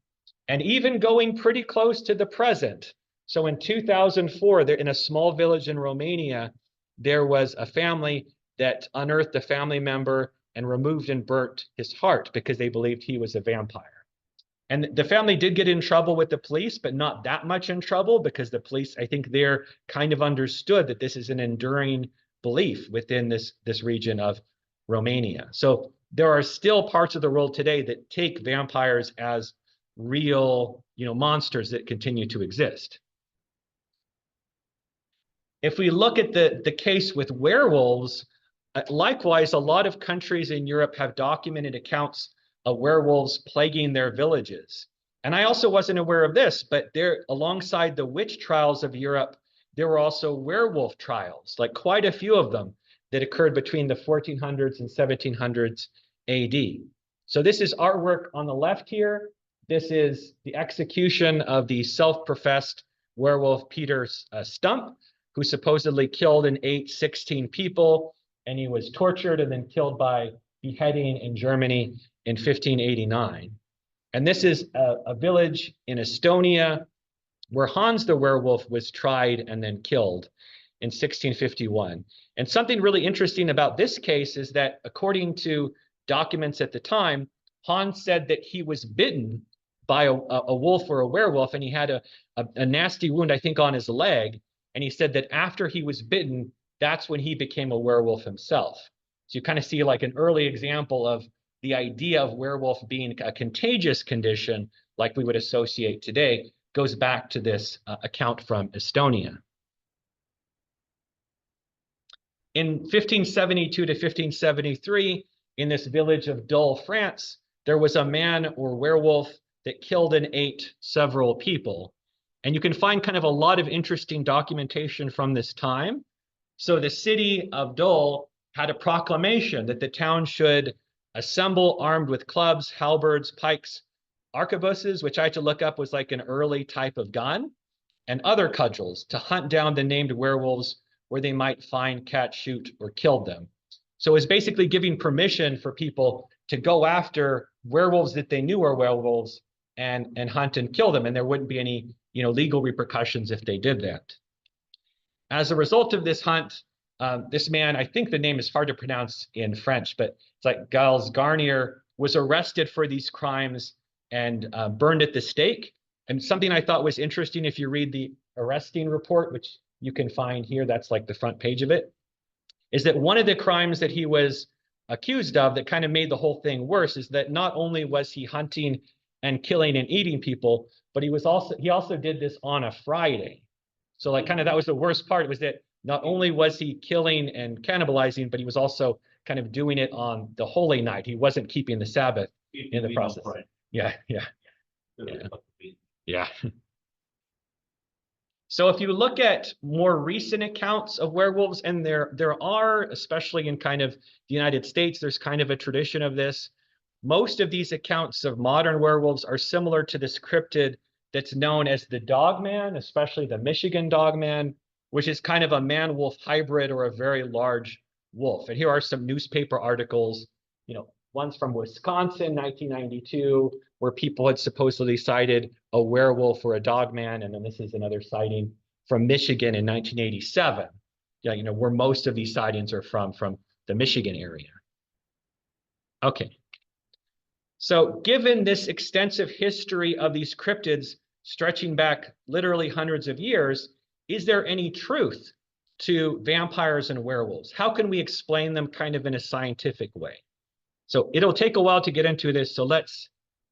And even going pretty close to the present. So in 2004, in a small village in Romania, there was a family that unearthed a family member and removed and burnt his heart because they believed he was a vampire. And the family did get in trouble with the police, but not that much in trouble because the police, I think they're kind of understood that this is an enduring belief within this region of Romania. So there are still parts of the world today that take vampires as real, monsters that continue to exist. If we look at the case with werewolves, likewise, a lot of countries in Europe have documented accounts of werewolves plaguing their villages. And I also wasn't aware of this, but there, alongside the witch trials of Europe, there were also werewolf trials, like quite a few of them that occurred between the 1400s and 1700s AD. So this is artwork on the left here. This is the execution of the self-professed werewolf Peter Stump, who supposedly killed and ate 16 people, and he was tortured and then killed by beheading in Germany in 1589. And this is a village in Estonia where Hans the werewolf was tried and then killed in 1651. And something really interesting about this case is that according to documents at the time, Hans said that he was bitten by a wolf or a werewolf, and he had a nasty wound, I think, on his leg. And he said that after he was bitten, that's when he became a werewolf himself. So you kind of see like an early example of the idea of werewolf being a contagious condition like we would associate today goes back to this account from Estonia. In 1572 to 1573, in this village of Dole, France, there was a man or werewolf that killed and ate several people. And you can find kind of a lot of interesting documentation from this time. So the city of Dole had a proclamation that the town should assemble armed with clubs, halberds, pikes, arquebuses, which I had to look up was like an early type of gun, and other cudgels to hunt down the named werewolves where they might find, catch, shoot, or kill them. So it was basically giving permission for people to go after werewolves that they knew were werewolves and hunt and kill them, and there wouldn't be any legal repercussions if they did that. As a result of this hunt, this man, I think the name is hard to pronounce in French, but it's like Gilles Garnier, was arrested for these crimes and burned at the stake. And something I thought was interesting, if you read the arresting report, which you can find here, that's like the front page of it, is that one of the crimes that he was accused of that kind of made the whole thing worse is that not only was he hunting and killing and eating people, but he also did this on a Friday. So like kind of that was the worst part, was that not only was he killing and cannibalizing, but he was also kind of doing it on the holy night. He wasn't keeping the Sabbath in the process. Yeah. So if you look at more recent accounts of werewolves, and there are, especially in kind of the United States, there's kind of a tradition of this, most of these accounts of modern werewolves are similar to this cryptid that's known as the dogman, especially the Michigan dogman, which is kind of a man-wolf hybrid or a very large wolf. And here are some newspaper articles, one's from Wisconsin, 1992, where people had supposedly sighted a werewolf or a dogman. And then this is another sighting from Michigan in 1987, where most of these sightings are from the Michigan area. Okay. So given this extensive history of these cryptids stretching back literally hundreds of years, is there any truth to vampires and werewolves? How can we explain them kind of in a scientific way? So it'll take a while to get into this. So let's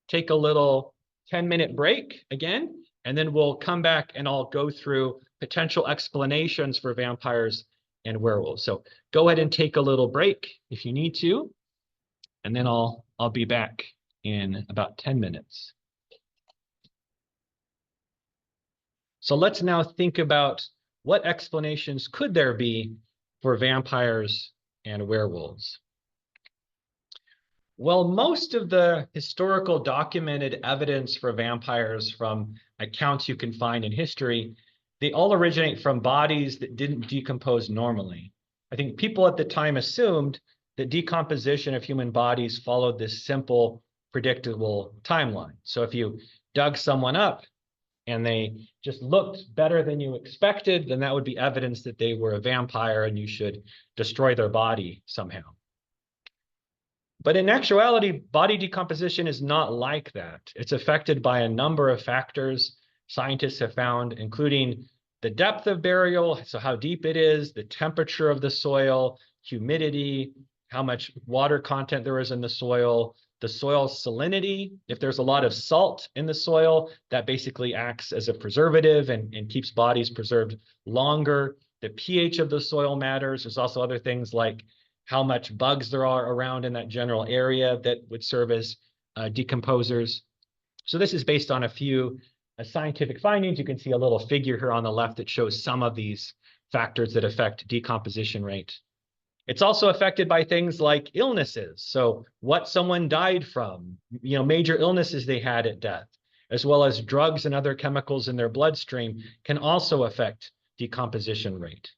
take a little 10-minute break again, and then we'll come back and I'll go through potential explanations for vampires and werewolves. So go ahead and take a little break if you need to, and then I'll be back in about 10 minutes. So let's now think about what explanations could there be for vampires and werewolves. Well, most of the historical documented evidence for vampires from accounts you can find in history, they all originate from bodies that didn't decompose normally. I think people at the time assumed that decomposition of human bodies followed this simple, predictable timeline. So if you dug someone up and they just looked better than you expected, then that would be evidence that they were a vampire and you should destroy their body somehow. But in actuality, body decomposition is not like that. It's affected by a number of factors scientists have found, including the depth of burial, so how deep it is, the temperature of the soil, humidity, how much water content there is in the soil salinity. If there's a lot of salt in the soil, that basically acts as a preservative and keeps bodies preserved longer. The pH of the soil matters. There's also other things like how much bugs there are around in that general area that would serve as decomposers. So this is based on a few scientific findings. You can see a little figure here on the left that shows some of these factors that affect decomposition rate. It's also affected by things like illnesses. So what someone died from, major illnesses they had at death, as well as drugs and other chemicals in their bloodstream can also affect decomposition rate.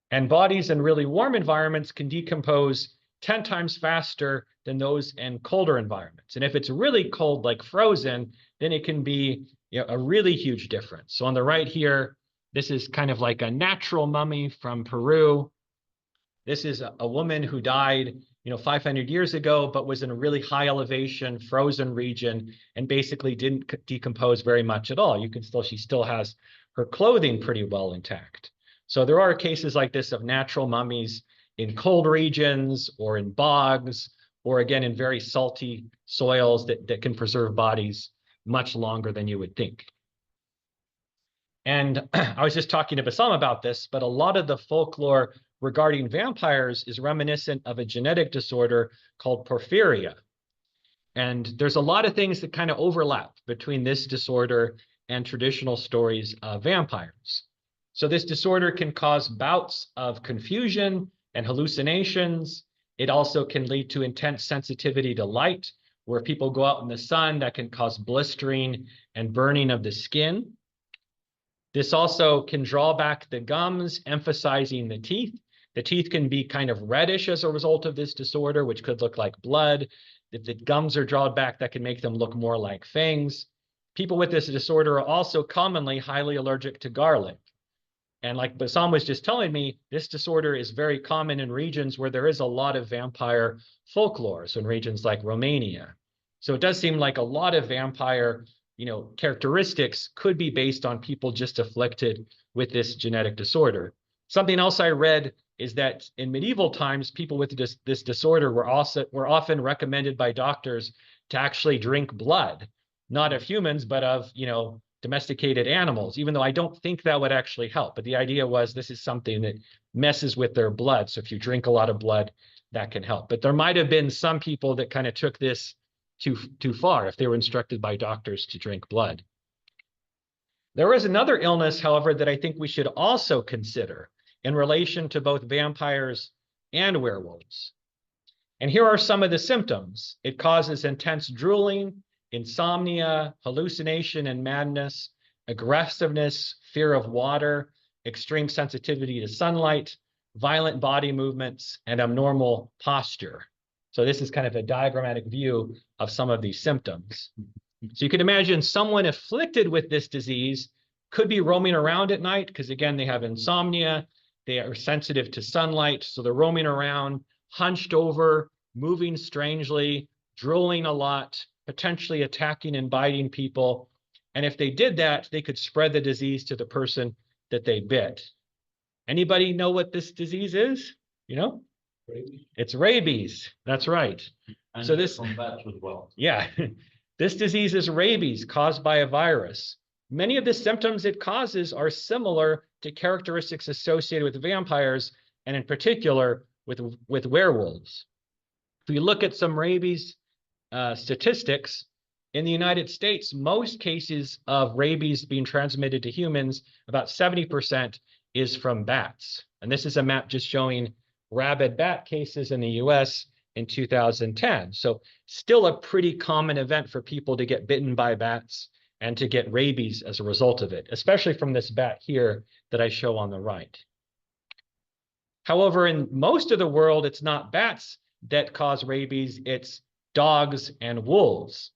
And bodies in really warm environments can decompose 10 times faster than those in colder environments. And if it's really cold, like frozen, then it can be a really huge difference. So on the right here, this is kind of like a natural mummy from Peru. This is a woman who died 500 years ago, but was in a really high elevation, frozen region, and basically didn't decompose very much at all. She still has her clothing pretty well intact. So there are cases like this of natural mummies in cold regions or in bogs, or again, in very salty soils that can preserve bodies much longer than you would think. And I was just talking to Bassam about this, but a lot of the folklore regarding vampires is reminiscent of a genetic disorder called porphyria. And there's a lot of things that kind of overlap between this disorder and traditional stories of vampires. So this disorder can cause bouts of confusion and hallucinations. It also can lead to intense sensitivity to light, where people go out in the sun, that can cause blistering and burning of the skin. This also can draw back the gums, emphasizing the teeth. The teeth can be kind of reddish as a result of this disorder, which could look like blood. If the gums are drawn back, that can make them look more like fangs. People with this disorder are also commonly highly allergic to garlic. And like Bassam was just telling me, this disorder is very common in regions where there is a lot of vampire folklore, so in regions like Romania. So it does seem like a lot of vampire, characteristics could be based on people just afflicted with this genetic disorder. Something else I read is that in medieval times, people with this disorder were often recommended by doctors to actually drink blood, not of humans, but of, domesticated animals, even though I don't think that would actually help. But the idea was this is something that messes with their blood. So if you drink a lot of blood, that can help. But there might have been some people that kind of took this too far if they were instructed by doctors to drink blood. There is another illness, however, that I think we should also consider in relation to both vampires and werewolves. And here are some of the symptoms. It causes intense drooling, insomnia, hallucination and madness, aggressiveness, fear of water, extreme sensitivity to sunlight, violent body movements, and abnormal posture. So this is kind of a diagrammatic view of some of these symptoms. So you can imagine someone afflicted with this disease could be roaming around at night because, again, they have insomnia, they are sensitive to sunlight, so they're roaming around, hunched over, moving strangely, drooling a lot, potentially attacking and biting people. And if they did that, they could spread the disease to the person that they bit. Anybody know what this disease is? You know? Rabies. It's rabies. That's right. And So this, from bats as well. yeah, this disease is rabies caused by a virus. Many of the symptoms it causes are similar to characteristics associated with vampires, and in particular with werewolves. If you look at some rabies statistics, in the United States, most cases of rabies being transmitted to humans, about 70% is from bats. And this is a map just showing rabid bat cases in the US in 2010. So still a pretty common event for people to get bitten by bats and to get rabies as a result of it, especially from this bat here that I show on the right. However, in most of the world, it's not bats that cause rabies, it's dogs and wolves.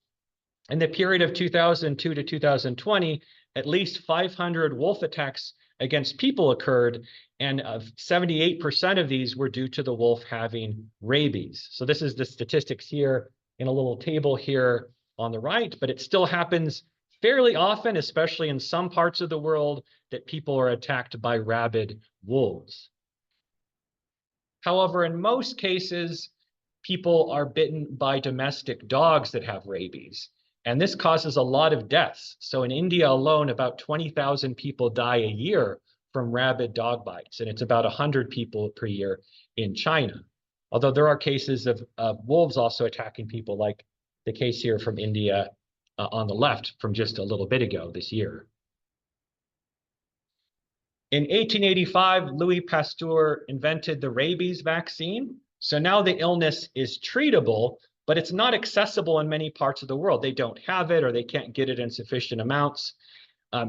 In the period of 2002 to 2020, at least 500 wolf attacks against people occurred, and 78% of these were due to the wolf having rabies. So this is the statistics here in a little table here on the right, but it still happens fairly often, especially in some parts of the world, that people are attacked by rabid wolves. However, in most cases, people are bitten by domestic dogs that have rabies, and this causes a lot of deaths. So in India alone, about 20,000 people die a year from rabid dog bites, and it's about 100 people per year in China. Although there are cases of wolves also attacking people, like the case here from India on the left from just a little bit ago this year. In 1885, Louis Pasteur invented the rabies vaccine. So now the illness is treatable, but it's not accessible in many parts of the world. They don't have it, or they can't get it in sufficient amounts.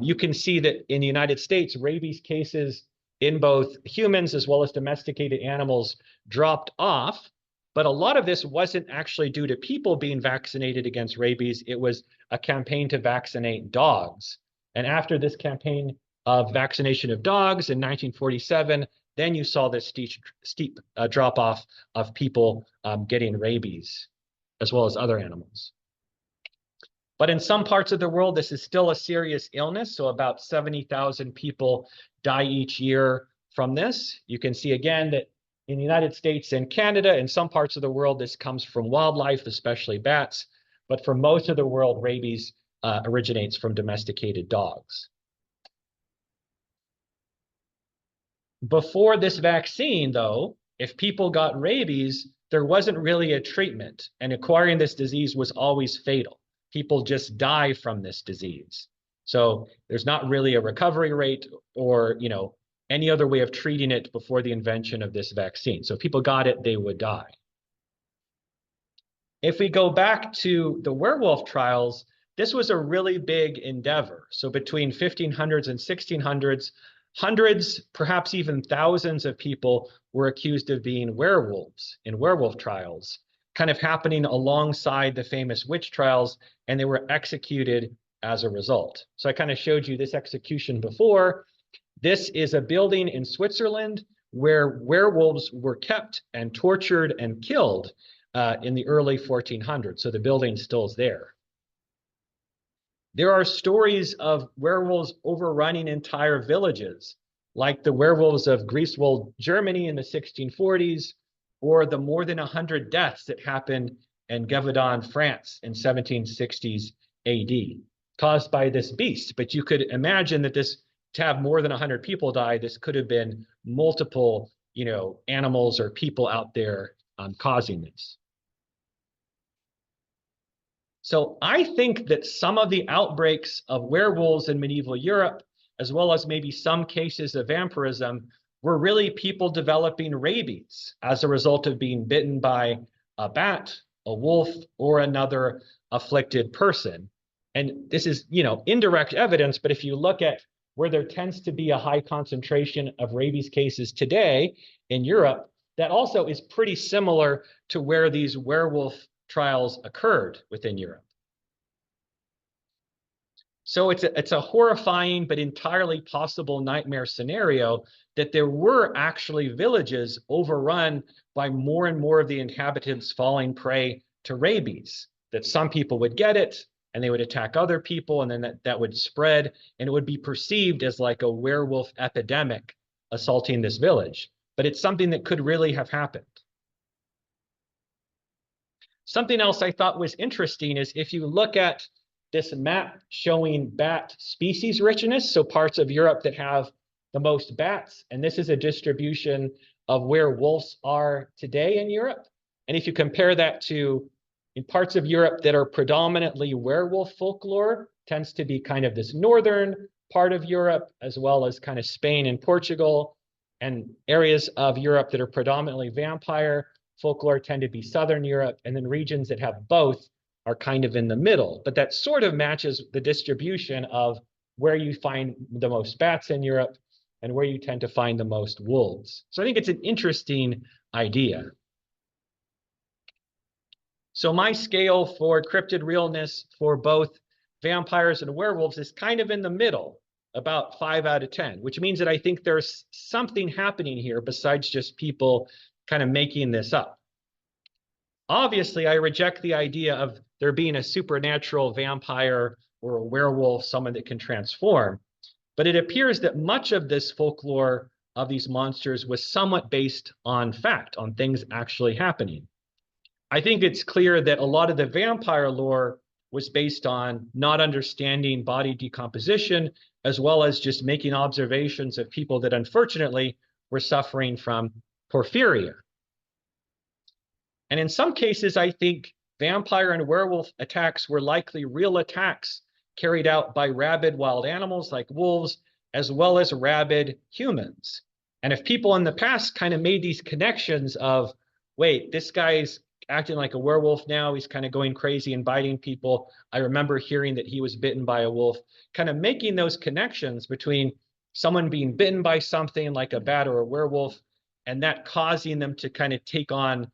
You can see that in the United States, rabies cases in both humans as well as domesticated animals dropped off. But a lot of this wasn't actually due to people being vaccinated against rabies. It was a campaign to vaccinate dogs. And after this campaign of vaccination of dogs in 1947, then you saw this steep drop-off of people getting rabies, as well as other animals. But in some parts of the world, this is still a serious illness. So about 70,000 people die each year from this. You can see again that in the United States and Canada, in some parts of the world, this comes from wildlife, especially bats. But for most of the world, rabies originates from domesticated dogs. Before this vaccine, though, if people got rabies, there wasn't really a treatment, and acquiring this disease was always fatal. People just die from this disease. So there's not really a recovery rate or, any other way of treating it before the invention of this vaccine. So if people got it, they would die. If we go back to the werewolf trials, this was a really big endeavor. So between 1500s and 1600s, hundreds, perhaps even thousands of people were accused of being werewolves in werewolf trials, kind of happening alongside the famous witch trials, and they were executed as a result. So I kind of showed you this execution before. This is a building in Switzerland where werewolves were kept and tortured and killed in the early 1400s. So the building still is there. There are stories of werewolves overrunning entire villages, like the werewolves of Greifswald, Germany in the 1640s, or the more than 100 deaths that happened in Gévaudan, France in 1760s AD, caused by this beast. But you could imagine that to have more than 100 people die, this could have been multiple, animals or people out there causing this. So I think that some of the outbreaks of werewolves in medieval Europe, as well as maybe some cases of vampirism, were really people developing rabies as a result of being bitten by a bat, a wolf, or another afflicted person. And this is, indirect evidence, but if you look at where there tends to be a high concentration of rabies cases today in Europe, that also is pretty similar to where these werewolf trials occurred within Europe. So it's a horrifying but entirely possible nightmare scenario that there were actually villages overrun by more and more of the inhabitants falling prey to rabies, that some people would get it and they would attack other people, and then that would spread, and it would be perceived as like a werewolf epidemic assaulting this village. But it's something that could really have happened. Something else I thought was interesting is if you look at this map showing bat species richness, so parts of Europe that have the most bats, and this is a distribution of where wolves are today in Europe. And if you compare that to in parts of Europe that are predominantly werewolf folklore, tends to be kind of this northern part of Europe, as well as kind of Spain and Portugal, and areas of Europe that are predominantly vampire folklore tend to be southern Europe, and then regions that have both are kind of in the middle. But that sort of matches the distribution of where you find the most bats in Europe and where you tend to find the most wolves. So I think it's an interesting idea. So my scale for cryptid realness for both vampires and werewolves is kind of in the middle, about 5 out of 10, which means that I think there's something happening here besides just people kind of making this up. Obviously, I reject the idea of there being a supernatural vampire or a werewolf, someone that can transform, but it appears that much of this folklore of these monsters was somewhat based on fact, on things actually happening. I think it's clear that a lot of the vampire lore was based on not understanding body decomposition, as well as just making observations of people that unfortunately were suffering from porphyria. And in some cases, I think vampire and werewolf attacks were likely real attacks carried out by rabid wild animals like wolves, as well as rabid humans. And if people in the past kind of made these connections of, wait, this guy's acting like a werewolf now, he's kind of going crazy and biting people. I remember hearing that he was bitten by a wolf, kind of making those connections between someone being bitten by something like a bat or a werewolf, and that causing them to kind of take on,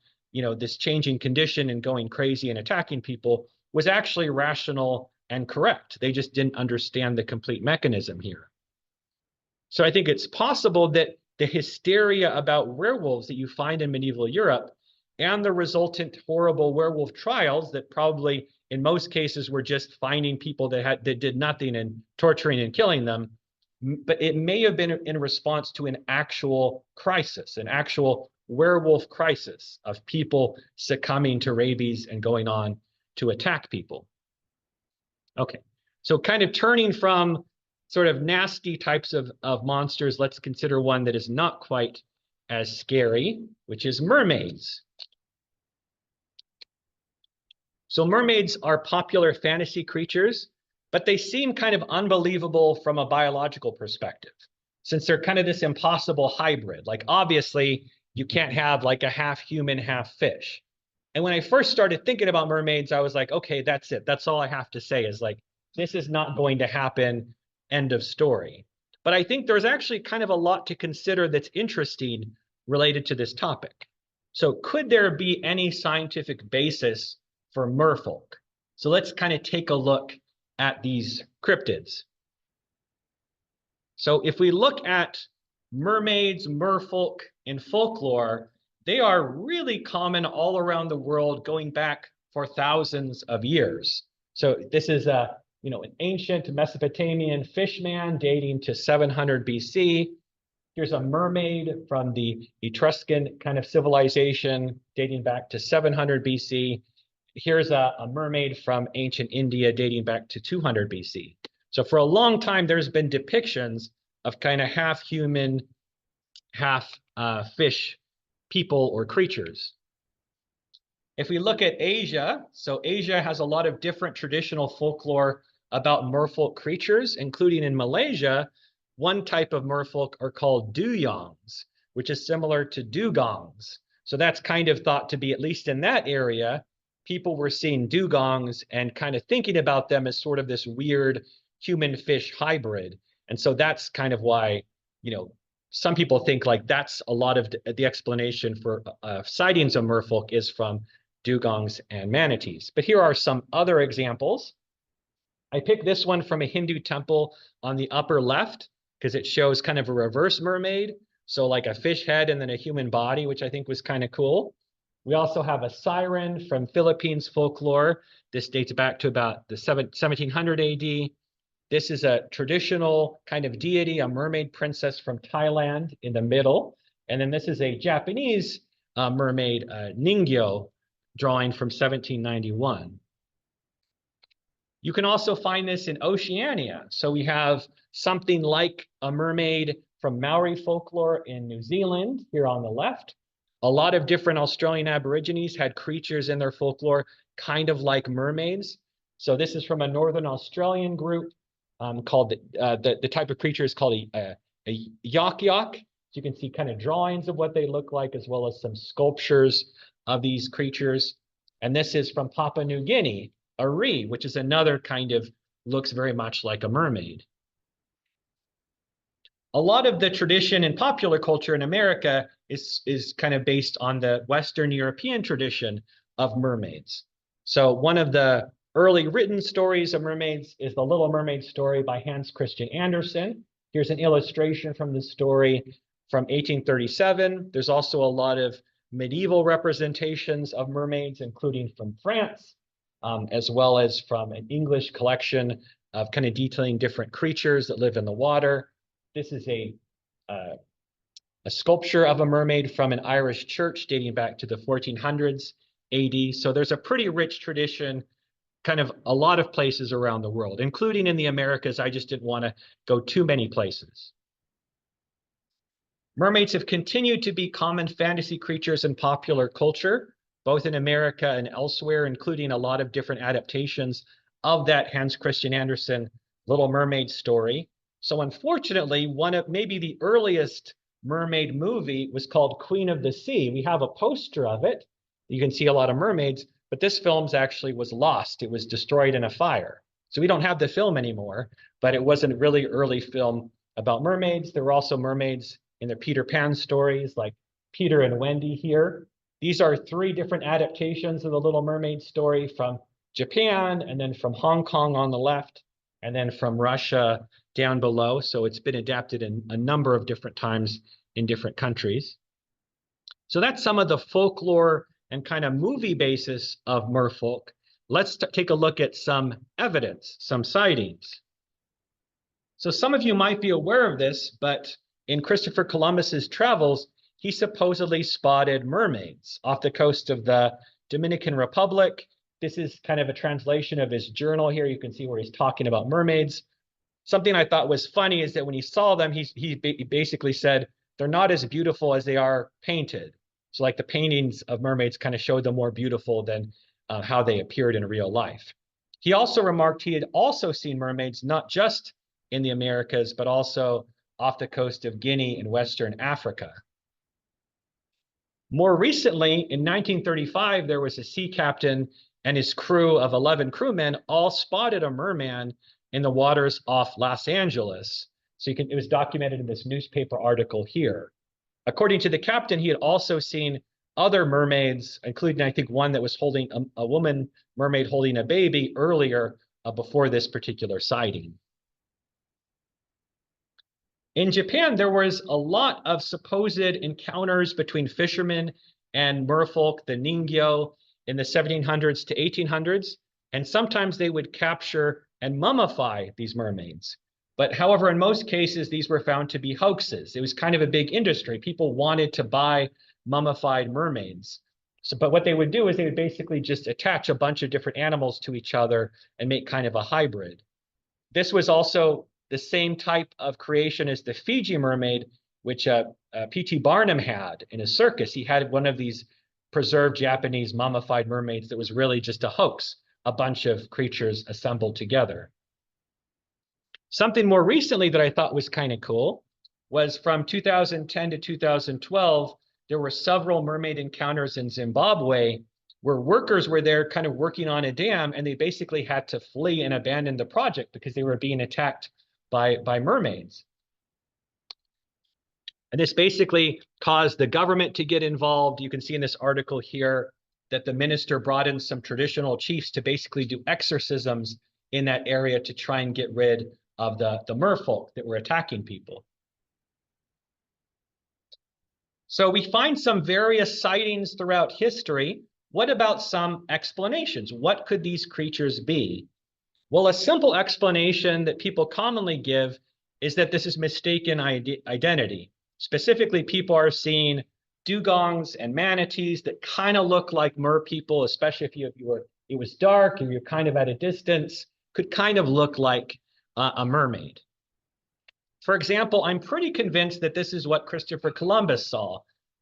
this changing condition and going crazy and attacking people was actually rational and correct. They just didn't understand the complete mechanism here. So I think it's possible that the hysteria about werewolves that you find in medieval Europe and the resultant horrible werewolf trials that probably in most cases were just finding people that did nothing and torturing and killing them, but it may have been in response to an actual crisis, an actual werewolf crisis of people succumbing to rabies and going on to attack people. Okay, so kind of turning from sort of nasty types of monsters, let's consider one that is not quite as scary, which is mermaids. So mermaids are popular fantasy creatures, but they seem kind of unbelievable from a biological perspective, since they're kind of this impossible hybrid. Like obviously you can't have like a half human, half fish. And when I first started thinking about mermaids, I was like, okay, that's it. That's all I have to say is like, this is not going to happen, end of story. But I think there's actually kind of a lot to consider that's interesting related to this topic. So could there be any scientific basis for merfolk? So let's kind of take a look at these cryptids. So if we look at mermaids, merfolk in folklore, they are really common all around the world going back for thousands of years. So this is an ancient Mesopotamian fishman dating to 700 BC. Here's a mermaid from the Etruscan kind of civilization dating back to 700 BC. Here's a mermaid from ancient India dating back to 200 BC. So for a long time, there's been depictions of kind of half human, half fish people or creatures. If we look at Asia, so Asia has a lot of different traditional folklore about merfolk creatures, including in Malaysia, one type of merfolk are called dugongs, which is similar to dugongs, So that's kind of thought to be, at least in that area, people were seeing dugongs and kind of thinking about them as sort of this weird human-fish hybrid. And so that's kind of why, some people think like that's a lot of the explanation for sightings of merfolk is from dugongs and manatees. But here are some other examples. I picked this one from a Hindu temple on the upper left because it shows kind of a reverse mermaid. So like a fish head and then a human body, which I think was kind of cool. We also have a siren from Philippines folklore. This dates back to about the 1700 AD. This is a traditional kind of deity, a mermaid princess from Thailand in the middle. And then this is a Japanese mermaid, Ningyo, drawing from 1791. You can also find this in Oceania. So we have something like a mermaid from Maori folklore in New Zealand here on the left. A lot of different Australian Aborigines had creatures in their folklore kind of like mermaids. So this is from a Northern Australian group called, the type of creature is called a yak-yak. You can see kind of drawings of what they look like, as well as some sculptures of these creatures. And this is from Papua New Guinea, a ree, which is another kind of, looks very much like a mermaid. A lot of the tradition in popular culture in America is kind of based on the Western European tradition of mermaids. So one of the early written stories of mermaids is the Little Mermaid story by Hans Christian Andersen. Here's an illustration from the story from 1837. There's also a lot of medieval representations of mermaids, including from France, as well as from an English collection of kind of detailing different creatures that live in the water. This is a sculpture of a mermaid from an Irish church dating back to the 1400s AD. So there's a pretty rich tradition, kind of a lot of places around the world, including in the Americas. I just didn't want to go too many places. Mermaids have continued to be common fantasy creatures in popular culture, both in America and elsewhere, including a lot of different adaptations of that Hans Christian Andersen Little Mermaid story. So unfortunately, one of maybe the earliest mermaid movie was called Queen of the Sea. We have a poster of it. You can see a lot of mermaids, but this film actually was lost. It was destroyed in a fire. So we don't have the film anymore, but it was a really early film about mermaids. There were also mermaids in the Peter Pan stories, like Peter and Wendy here. These are 3 different adaptations of the Little Mermaid story from Japan, and then from Hong Kong on the left, and then from Russia down below. So it's been adapted in a number of different times in different countries. So that's some of the folklore and kind of movie basis of merfolk. Let's take a look at some evidence, some sightings. So some of you might be aware of this, but in Christopher Columbus's travels, he supposedly spotted mermaids off the coast of the Dominican Republic. This is kind of a translation of his journal here. You can see where he's talking about mermaids. Something I thought was funny is that when he saw them, he basically said, they're not as beautiful as they are painted. So like the paintings of mermaids kind of showed them more beautiful than how they appeared in real life. He also remarked he had also seen mermaids, not just in the Americas, but also off the coast of Guinea in Western Africa. More recently, in 1935, there was a sea captain and his crew of 11 crewmen all spotted a merman in the waters off Los Angeles. So it was documented in this newspaper article here. According to the captain, he had also seen other mermaids, including, I think, one that was holding a woman mermaid holding a baby earlier before this particular sighting. In Japan, there was a lot of supposed encounters between fishermen and merfolk, the Ningyo, in the 1700s to 1800s, and sometimes they would capture and mummify these mermaids. But however, in most cases, these were found to be hoaxes. It was kind of a big industry. People wanted to buy mummified mermaids. But what they would do is they would basically just attach a bunch of different animals to each other and make kind of a hybrid. This was also the same type of creation as the Fiji mermaid, which P.T. Barnum had in his circus. He had one of these preserved Japanese mummified mermaids that was really just a hoax, a bunch of creatures assembled together. Something more recently that I thought was kind of cool was from 2010 to 2012, there were several mermaid encounters in Zimbabwe where workers were there kind of working on a dam, and they basically had to flee and abandon the project because they were being attacked by mermaids. And this basically caused the government to get involved. You can see in this article here that the minister brought in some traditional chiefs to basically do exorcisms in that area to try and get rid of the merfolk that were attacking people. So we find some various sightings throughout history. What about some explanations? What could these creatures be? Well, a simple explanation that people commonly give is that this is mistaken identity. Specifically, people are seeing dugongs and manatees that kind of look like mer people, especially if it was dark and you're kind of at a distance, could kind of look like a mermaid. For example, I'm pretty convinced that this is what Christopher Columbus saw,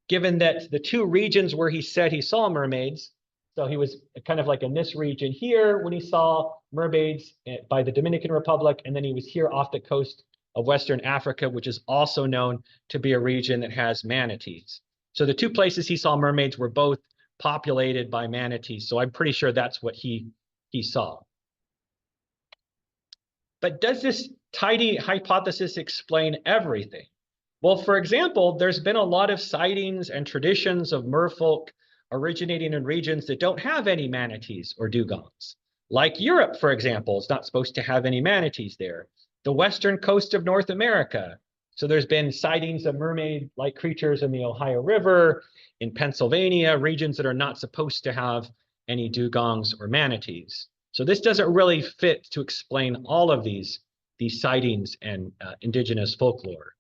given that the two regions where he said he saw mermaids, so he was kind of like in this region here when he saw mermaids by the Dominican Republic, and then he was here off the coast of Western Africa, which is also known to be a region that has manatees. So the two places he saw mermaids were both populated by manatees, so I'm pretty sure that's what he saw. But does this tidy hypothesis explain everything? Well, for example, there's been a lot of sightings and traditions of merfolk originating in regions that don't have any manatees or dugongs. Like Europe, for example, is not supposed to have any manatees there. The western coast of North America. So there's been sightings of mermaid-like creatures in the Ohio River, in Pennsylvania, regions that are not supposed to have any dugongs or manatees. So this doesn't really fit to explain all of these sightings and indigenous folklore.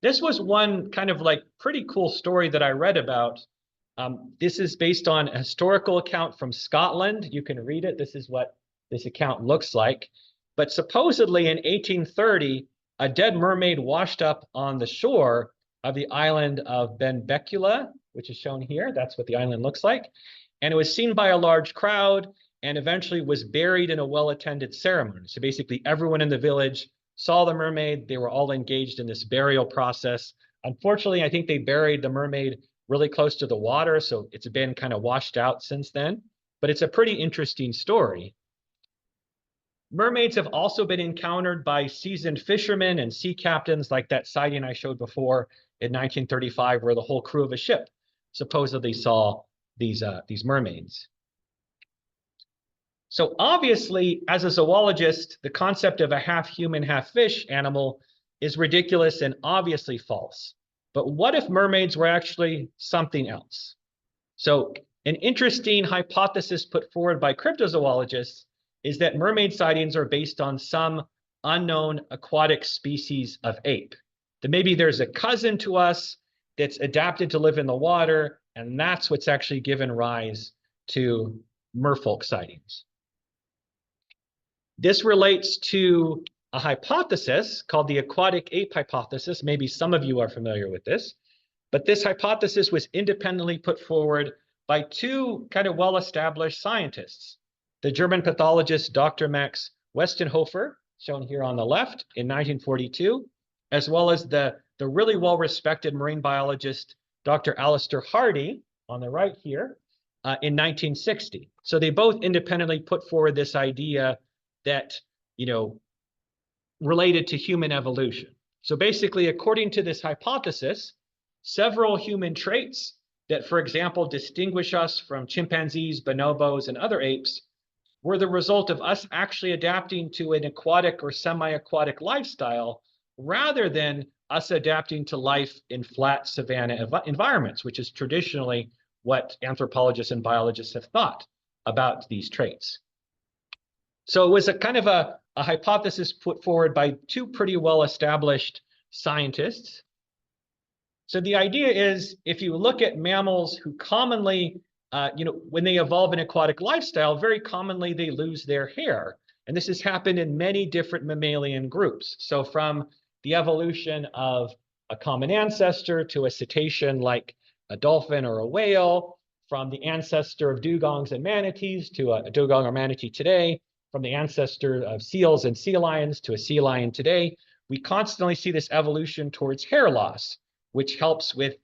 This was one kind of like pretty cool story that I read about. This is based on a historical account from Scotland. You can read it. This is what this account looks like. But supposedly in 1830, a dead mermaid washed up on the shore of the island of Benbecula, which is shown here. That's what the island looks like. And it was seen by a large crowd and eventually was buried in a well-attended ceremony. So basically everyone in the village saw the mermaid. They were all engaged in this burial process. Unfortunately, I think they buried the mermaid really close to the water, so it's been kind of washed out since then. But it's a pretty interesting story. Mermaids have also been encountered by seasoned fishermen and sea captains, like that sighting I showed before in 1935, where the whole crew of a ship supposedly saw these mermaids. So obviously, as a zoologist, the concept of a half human, half fish animal is ridiculous and obviously false. But what if mermaids were actually something else? So an interesting hypothesis put forward by cryptozoologists is that mermaid sightings are based on some unknown aquatic species of ape. That maybe there's a cousin to us that's adapted to live in the water, and that's what's actually given rise to merfolk sightings. This relates to a hypothesis called the aquatic ape hypothesis. Maybe some of you are familiar with this, but this hypothesis was independently put forward by two kind of well-established scientists. The German pathologist, Dr. Max Westenhofer, shown here on the left in 1942, as well as the really well-respected marine biologist, Dr. Alistair Hardy, on the right here, in 1960. So they both independently put forward this idea that, related to human evolution. So basically, according to this hypothesis, several human traits that, for example, distinguish us from chimpanzees, bonobos, and other apes were the result of us actually adapting to an aquatic or semi-aquatic lifestyle rather than us adapting to life in flat savanna environments, which is traditionally what anthropologists and biologists have thought about these traits. So it was a kind of a hypothesis put forward by two pretty well-established scientists. So the idea is, if you look at mammals who commonly, when they evolve an aquatic lifestyle, very commonly they lose their hair. And this has happened in many different mammalian groups. So from the evolution of a common ancestor to a cetacean like a dolphin or a whale, from the ancestor of dugongs and manatees to a dugong or manatee today, from the ancestor of seals and sea lions to a sea lion today, we constantly see this evolution towards hair loss, which helps with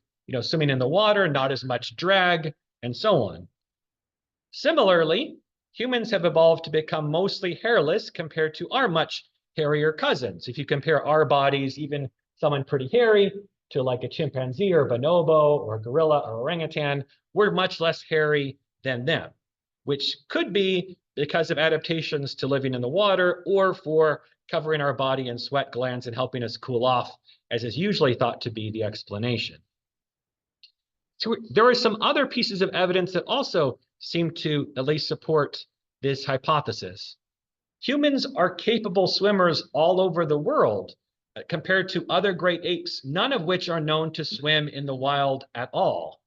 swimming in the water, not as much drag, and so on. Similarly, humans have evolved to become mostly hairless compared to our much hairier cousins. If you compare our bodies, even someone pretty hairy, to like a chimpanzee or bonobo or gorilla or orangutan, we're much less hairy than them, which could be because of adaptations to living in the water or for covering our body in sweat glands and helping us cool off, as is usually thought to be the explanation. So there are some other pieces of evidence that also seem to at least support this hypothesis. Humans are capable swimmers all over the world compared to other great apes, none of which are known to swim in the wild at all.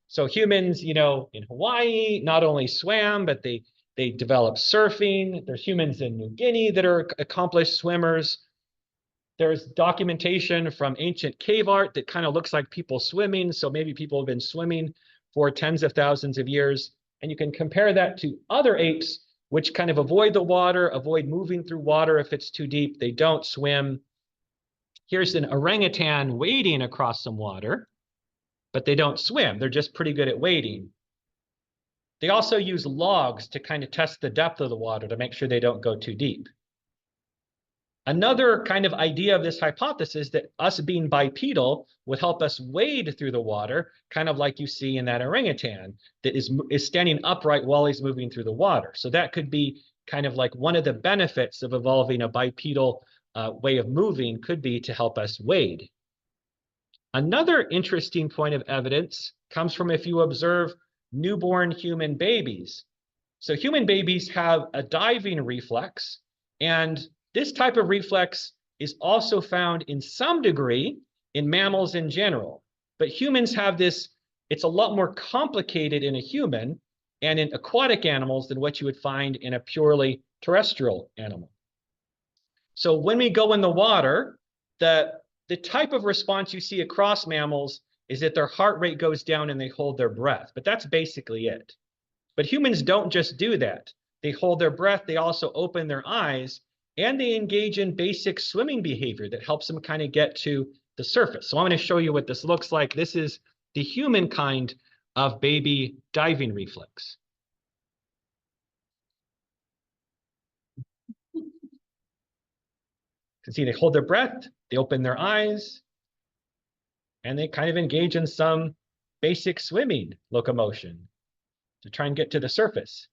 So humans, in Hawaii, not only swam, but they developed surfing. There's humans in New Guinea that are accomplished swimmers. There's documentation from ancient cave art that kind of looks like people swimming. So maybe people have been swimming for tens of thousands of years. And you can compare that to other apes, which kind of avoid the water, avoid moving through water if it's too deep. They don't swim. Here's an orangutan wading across some water, but they don't swim. They're just pretty good at wading. They also use logs to kind of test the depth of the water to make sure they don't go too deep. Another kind of idea of this hypothesis that us being bipedal would help us wade through the water, kind of like you see in that orangutan that is standing upright while he's moving through the water. So that could be kind of like one of the benefits of evolving a bipedal way of moving could be to help us wade. Another interesting point of evidence comes from if you observe newborn human babies. So human babies have a diving reflex, and this type of reflex is also found in some degree in mammals in general. But humans have this, it's a lot more complicated in a human and in aquatic animals than what you would find in a purely terrestrial animal. So when we go in the water, the type of response you see across mammals is that their heart rate goes down and they hold their breath, but that's basically it. But humans don't just do that. They hold their breath, they also open their eyes, and they engage in basic swimming behavior that helps them kind of get to the surface. So I'm going to show you what this looks like. This is the human kind of baby diving reflex. You can see they hold their breath, they open their eyes, and they kind of engage in some basic swimming locomotion to try and get to the surface.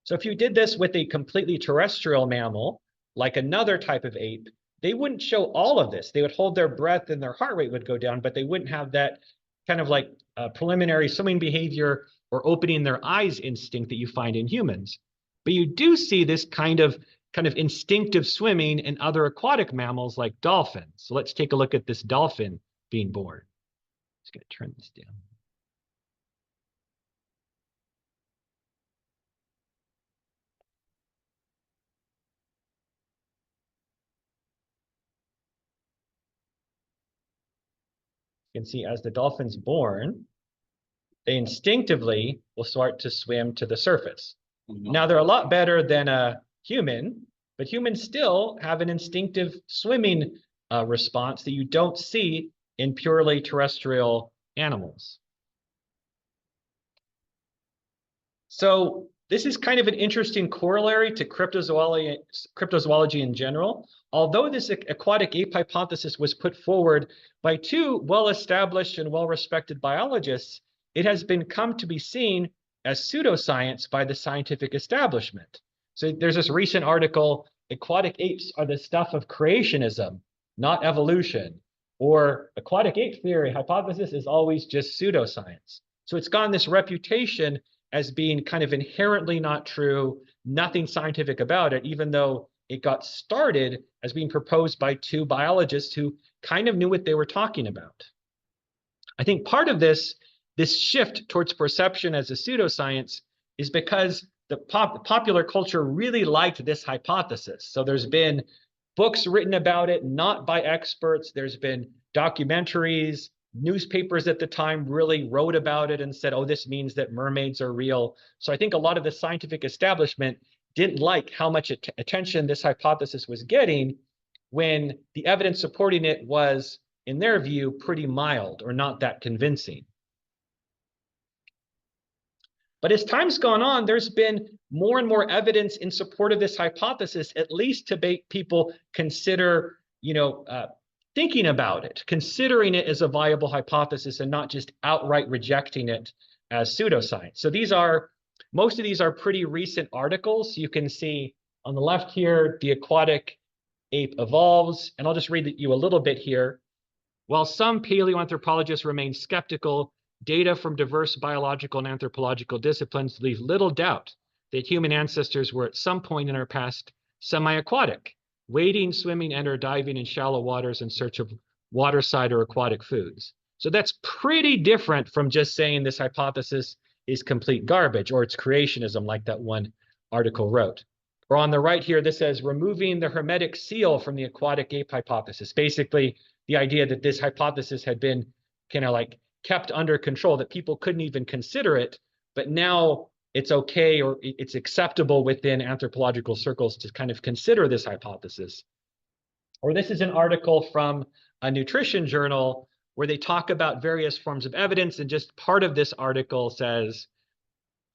So if you did this with a completely terrestrial mammal, like another type of ape, they wouldn't show all of this. They would hold their breath and their heart rate would go down, but they wouldn't have that kind of like preliminary swimming behavior or opening their eyes instinct that you find in humans. But you do see this kind of instinctive swimming in other aquatic mammals like dolphins. So let's take a look at this dolphin being born. Just going to turn this down. You can see as the dolphin's born, they instinctively will start to swim to the surface. Now, they're a lot better than a human, but humans still have an instinctive swimming response that you don't see in purely terrestrial animals. So this is kind of an interesting corollary to cryptozoology in general. Although this aquatic ape hypothesis was put forward by two well-established and well-respected biologists, it has come to be seen as pseudoscience by the scientific establishment. So there's this recent article, aquatic apes are the stuff of creationism, not evolution. Or aquatic ape theory hypothesis is always just pseudoscience. So it's gotten this reputation as being kind of inherently not true, nothing scientific about it, even though it got started as being proposed by two biologists who kind of knew what they were talking about. I think part of this shift towards perception as a pseudoscience is because the popular culture really liked this hypothesis. So there's been books written about it, not by experts. There's been documentaries, Newspapers at the time really wrote about it and said, oh, this means that mermaids are real. So I think a lot of the scientific establishment didn't like how much attention this hypothesis was getting when the evidence supporting it was, in their view, pretty mild or not that convincing. But as time's gone on, there's been more and more evidence in support of this hypothesis, at least to make people consider, thinking about it, considering it as a viable hypothesis and not just outright rejecting it as pseudoscience. So most of these are pretty recent articles. You can see on the left here, the aquatic ape evolves, and I'll just read you a little bit here. While some paleoanthropologists remain skeptical, data from diverse biological and anthropological disciplines leave little doubt that human ancestors were at some point in our past semi-aquatic, wading, swimming, and or diving in shallow waters in search of waterside or aquatic foods. So that's pretty different from just saying this hypothesis is complete garbage or it's creationism, like that one article wrote. Or on the right here, this says removing the hermetic seal from the aquatic ape hypothesis. Basically, the idea that this hypothesis had been kind of like kept under control, that people couldn't even consider it, but now it's okay or it's acceptable within anthropological circles to kind of consider this hypothesis. Or this is an article from a nutrition journal where they talk about various forms of evidence, and just part of this article says,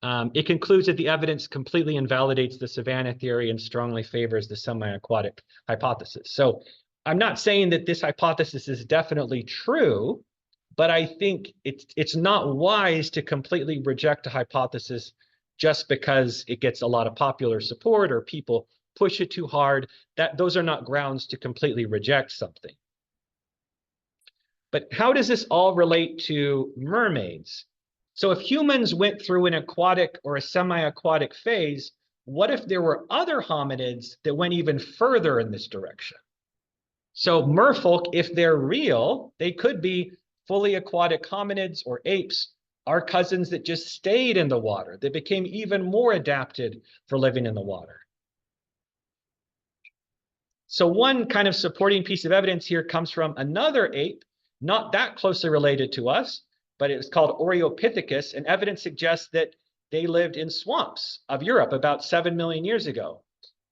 it concludes that the evidence completely invalidates the savanna theory and strongly favors the semi-aquatic hypothesis. So I'm not saying that this hypothesis is definitely true, but I think it's not wise to completely reject a hypothesis just because it gets a lot of popular support or people push it too hard. Those are not grounds to completely reject something. But how does this all relate to mermaids? So if humans went through an aquatic or a semi-aquatic phase, what if there were other hominids that went even further in this direction? So merfolk, if they're real, they could be fully aquatic hominids or apes, our cousins that just stayed in the water, that became even more adapted for living in the water. So one kind of supporting piece of evidence here comes from another ape, not that closely related to us, but it was called Oreopithecus, and evidence suggests that they lived in swamps of Europe about 7 million years ago.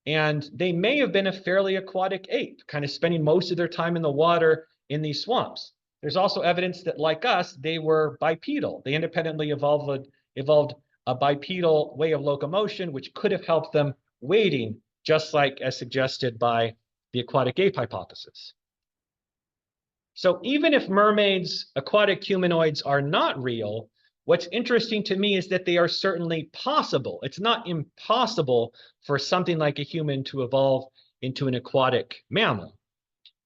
And they may have been a fairly aquatic ape, kind of spending most of their time in the water in these swamps. There's also evidence that, like us, they were bipedal. They independently evolved a bipedal way of locomotion, which could have helped them wading, just like as suggested by the aquatic ape hypothesis. So even if mermaids, aquatic humanoids, are not real, what's interesting to me is that they are certainly possible. It's not impossible for something like a human to evolve into an aquatic mammal.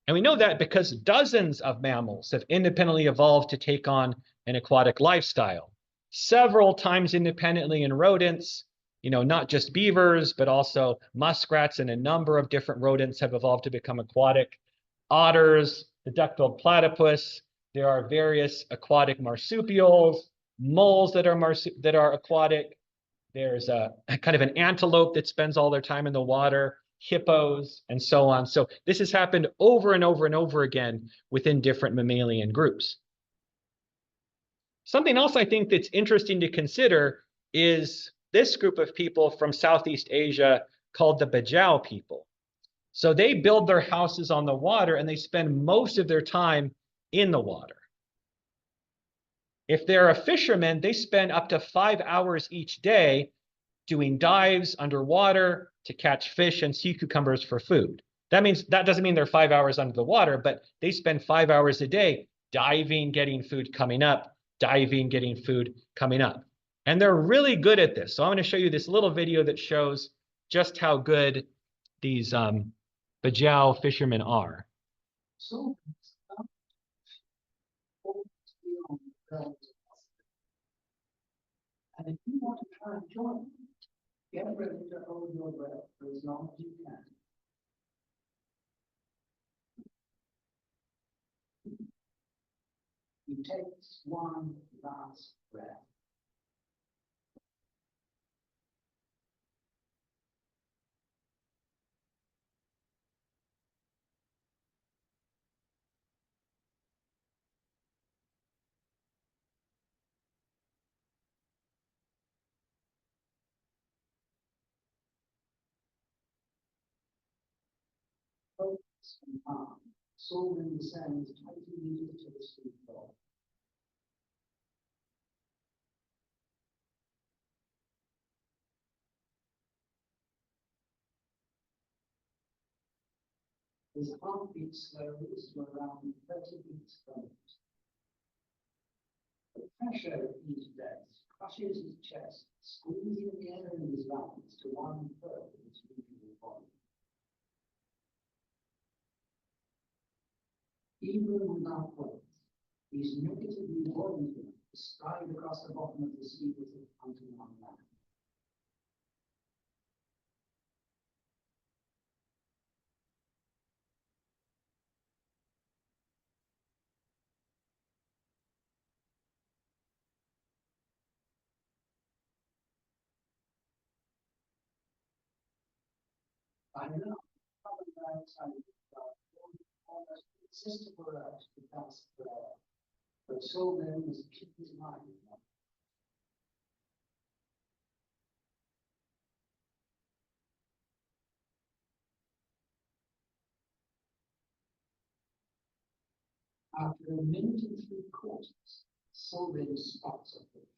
And we know that because dozens of mammals have independently evolved to take on an aquatic lifestyle, several times independently in rodents, not just beavers, but also muskrats and a number of different rodents have evolved to become aquatic. Otters, the duck-billed platypus, there are various aquatic marsupials, moles that are aquatic. There's a kind of an antelope that spends all their time in the water, hippos, and so on. So this has happened over and over and over again within different mammalian groups. Something else I think that's interesting to consider is this group of people from Southeast Asia called the Bajau people. So they build their houses on the water and they spend most of their time in the water. If they're a fisherman, they spend up to 5 hours each day doing dives underwater to catch fish and sea cucumbers for food. That doesn't mean they're 5 hours under the water, but they spend 5 hours a day diving, getting food coming up, diving, getting food coming up. And they're really good at this. So I'm going to show you this little video that shows just how good these Bajau fishermen are. So, and if you want to try and join, get ready to hold your breath for as long as you can. You take one last breath. boats and arms, Sullivan descends 20 meters to the sea floor. His heart beats slowly to around 30 beats per minute. The pressure of these breaths crushes his chest, squeezing the air in his lungs to 1/3 of his usual volume. Even without words, he's negatively buoyant enough to stride across the bottom of the sea with it hunting on land. By now, carbon dioxide is almost irresistible urge to gasp for air, but Sullivan must keep his mind on. After a minute and 3/4, Sullivan spots a fish.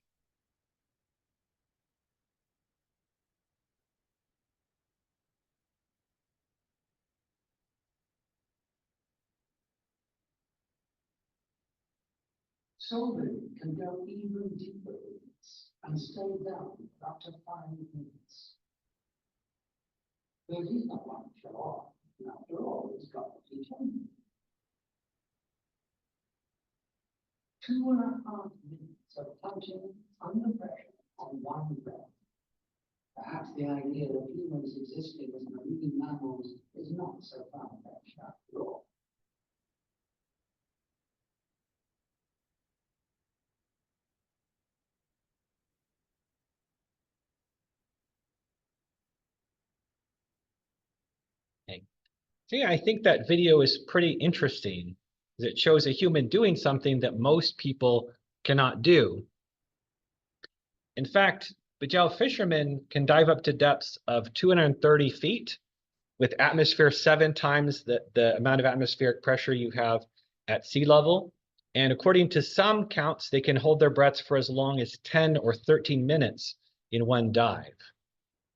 Sullivan can go even deeper with this and stay down for up to 5 minutes. Though he's not one to show off, and after all, he's got what he can. 2.5 minutes of punching under pressure on one breath. Perhaps the idea of humans existing as marine mammals is not so far-fetched after all. So yeah, I think that video is pretty interesting, because it shows a human doing something that most people cannot do. In fact, Bajau fishermen can dive up to depths of 230 feet with atmosphere 7 times the amount of atmospheric pressure you have at sea level. And according to some counts, they can hold their breaths for as long as 10 or 13 minutes in one dive,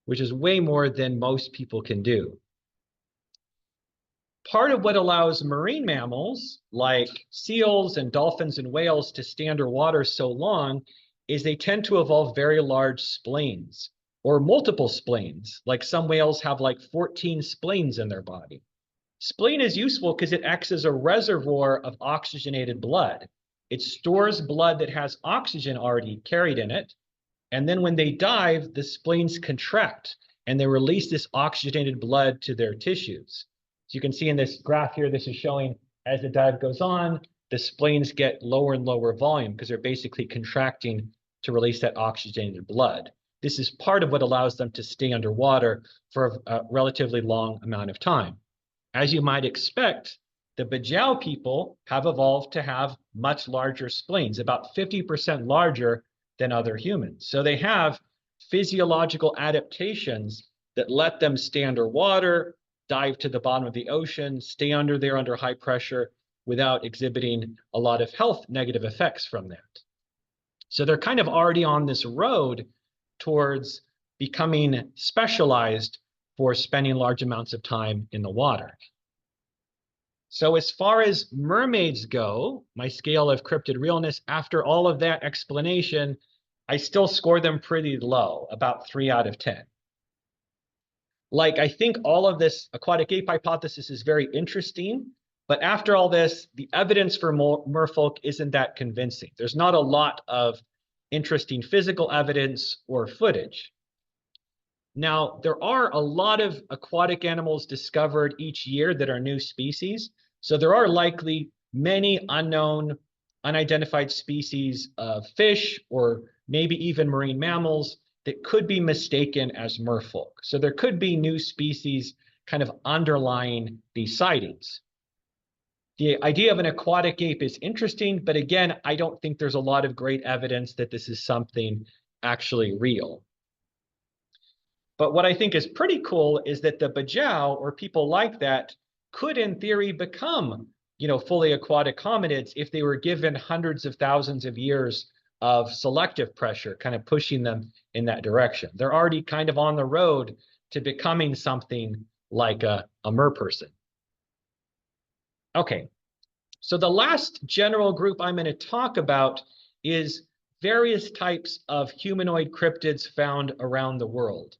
which is way more than most people can do. Part of what allows marine mammals like seals and dolphins and whales to stay underwater so long is they tend to evolve very large spleens or multiple spleens. Like some whales have like 14 spleens in their body. Spleen is useful because it acts as a reservoir of oxygenated blood. It stores blood that has oxygen already carried in it. And then when they dive, the spleens contract and they release this oxygenated blood to their tissues. So you can see in this graph here, this is showing as the dive goes on, the spleens get lower and lower volume because they're basically contracting to release that oxygenated blood. This is part of what allows them to stay underwater for a relatively long amount of time. As you might expect, the Bajau people have evolved to have much larger spleens, about 50% larger than other humans. So they have physiological adaptations that let them stay underwater, dive to the bottom of the ocean, stay under there under high pressure without exhibiting a lot of health negative effects from that. So they're kind of already on this road towards becoming specialized for spending large amounts of time in the water. So as far as mermaids go, my scale of cryptid realness, after all of that explanation, I still score them pretty low, about 3 out of 10. Like, I think all of this aquatic ape hypothesis is very interesting, but after all this, the evidence for merfolk isn't that convincing. There's not a lot of interesting physical evidence or footage. Now, there are a lot of aquatic animals discovered each year that are new species. So there are likely many unknown, unidentified species of fish or maybe even marine mammals that could be mistaken as merfolk. So there could be new species kind of underlying these sightings. The idea of an aquatic ape is interesting, but again, I don't think there's a lot of great evidence that this is something actually real. But what I think is pretty cool is that the Bajau, or people like that, could in theory become, fully aquatic hominids if they were given hundreds of thousands of years of selective pressure, kind of pushing them in that direction. They're already kind of on the road to becoming something like a merperson. Okay, so the last general group I'm going to talk about is various types of humanoid cryptids found around the world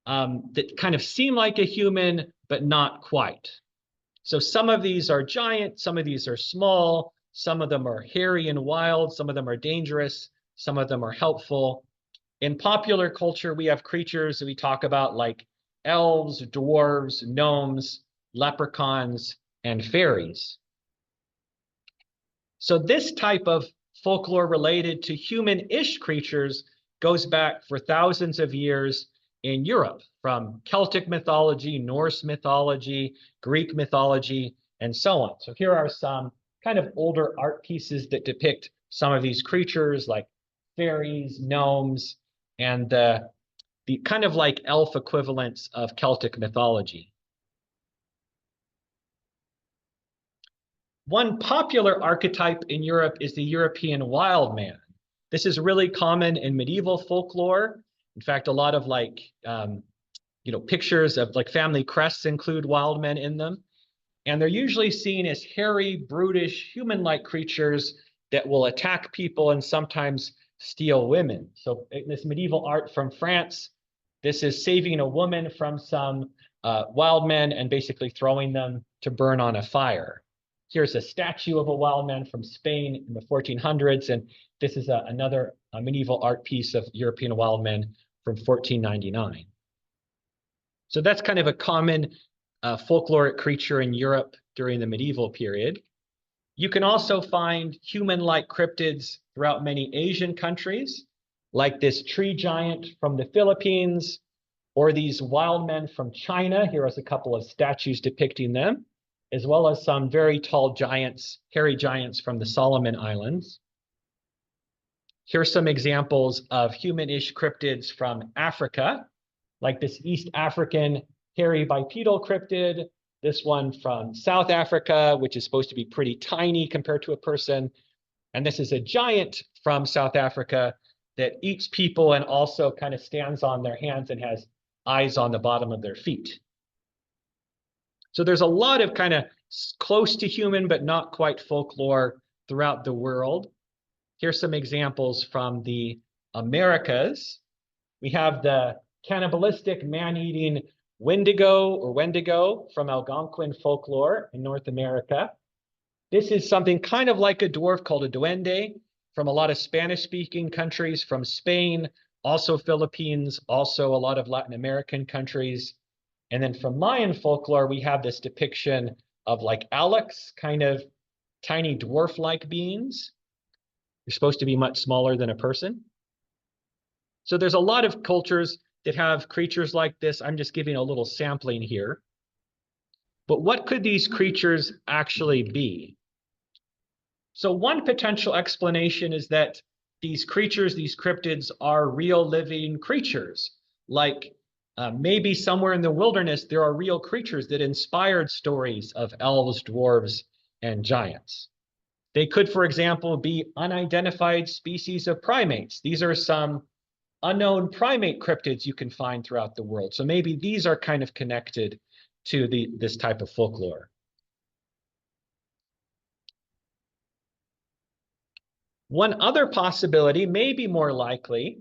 that kind of seem like a human, but not quite. So some of these are giant, some of these are small, some of them are hairy and wild, some of them are dangerous, some of them are helpful. In popular culture, we have creatures that we talk about like elves, dwarves, gnomes, leprechauns, and fairies. So this type of folklore related to human-ish creatures goes back for thousands of years in Europe, from Celtic mythology, Norse mythology, Greek mythology, and so on. So here are some kind of older art pieces that depict some of these creatures like fairies, gnomes, and the kind of like elf equivalents of Celtic mythology. One popular archetype in Europe is the European wild man. This is really common in medieval folklore. In fact, a lot of pictures of like family crests include wild men in them. And they're usually seen as hairy, brutish, human-like creatures that will attack people and sometimes steal women. So in this medieval art from France, this is saving a woman from some wild men and basically throwing them to burn on a fire. Here's a statue of a wild man from Spain in the 1400s, and this is another medieval art piece of European wild men from 1499. So that's kind of a common folkloric creature in Europe during the medieval period. You can also find human-like cryptids throughout many Asian countries, like this tree giant from the Philippines, or these wild men from China. Here is a couple of statues depicting them, as well as some very tall giants, hairy giants from the Solomon Islands. Here's some examples of human-ish cryptids from Africa, like this East African hairy bipedal cryptid, this one from South Africa, which is supposed to be pretty tiny compared to a person. And this is a giant from South Africa that eats people and also kind of stands on their hands and has eyes on the bottom of their feet. So there's a lot of kind of close to human, but not quite folklore throughout the world. Here's some examples from the Americas. We have the cannibalistic man-eating Wendigo from Algonquin folklore in North America. This is something kind of like a dwarf called a duende from a lot of Spanish-speaking countries, from Spain, also Philippines, also a lot of Latin American countries. And then from Mayan folklore, we have this depiction of like Alex, kind of tiny dwarf-like beings. They're supposed to be much smaller than a person. So there's a lot of cultures that have creatures like this. I'm just giving a little sampling here. But what could these creatures actually be? So one potential explanation is that these creatures, these cryptids, are real living creatures. Like maybe somewhere in the wilderness, there are real creatures that inspired stories of elves, dwarves, and giants. They could, for example, be unidentified species of primates. These are some unknown primate cryptids you can find throughout the world. So maybe these are kind of connected to this type of folklore. One other possibility, maybe more likely,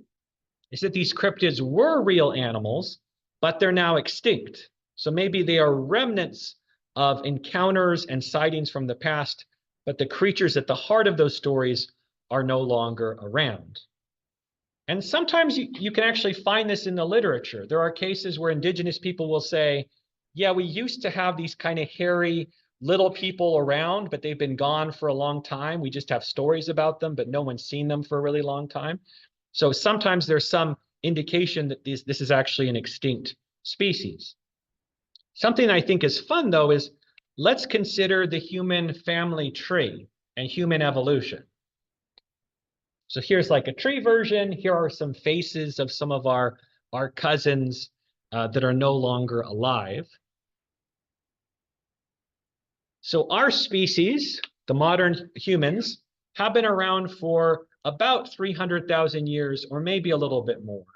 is that these cryptids were real animals, but they're now extinct. So maybe they are remnants of encounters and sightings from the past, but the creatures at the heart of those stories are no longer around. And sometimes you can actually find this in the literature. There are cases where indigenous people will say, yeah, we used to have these kind of hairy little people around, but they've been gone for a long time. We just have stories about them, but no one's seen them for a really long time. So sometimes there's some indication that this is actually an extinct species. Something I think is fun, though, is let's consider the human family tree and human evolution. So here's like a tree version. Here are some faces of some of our cousins that are no longer alive. So our species, the modern humans, have been around for about 300,000 years, or maybe a little bit more.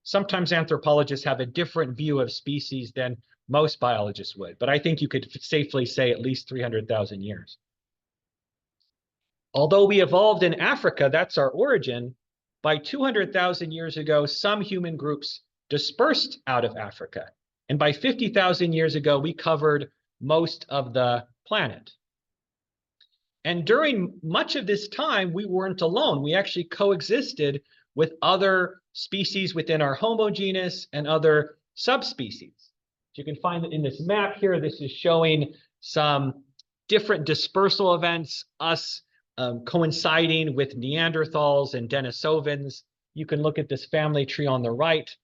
Sometimes anthropologists have a different view of species than most biologists would, but I think you could safely say at least 300,000 years. Although we evolved in Africa, that's our origin, by 200,000 years ago, some human groups dispersed out of Africa. And by 50,000 years ago, we covered most of the planet. And during much of this time, we weren't alone. We actually coexisted with other species within our Homo genus and other subspecies. So you can find that in this map here, this is showing some different dispersal events, us coinciding with Neanderthals and Denisovans. You can look at this family tree on the right.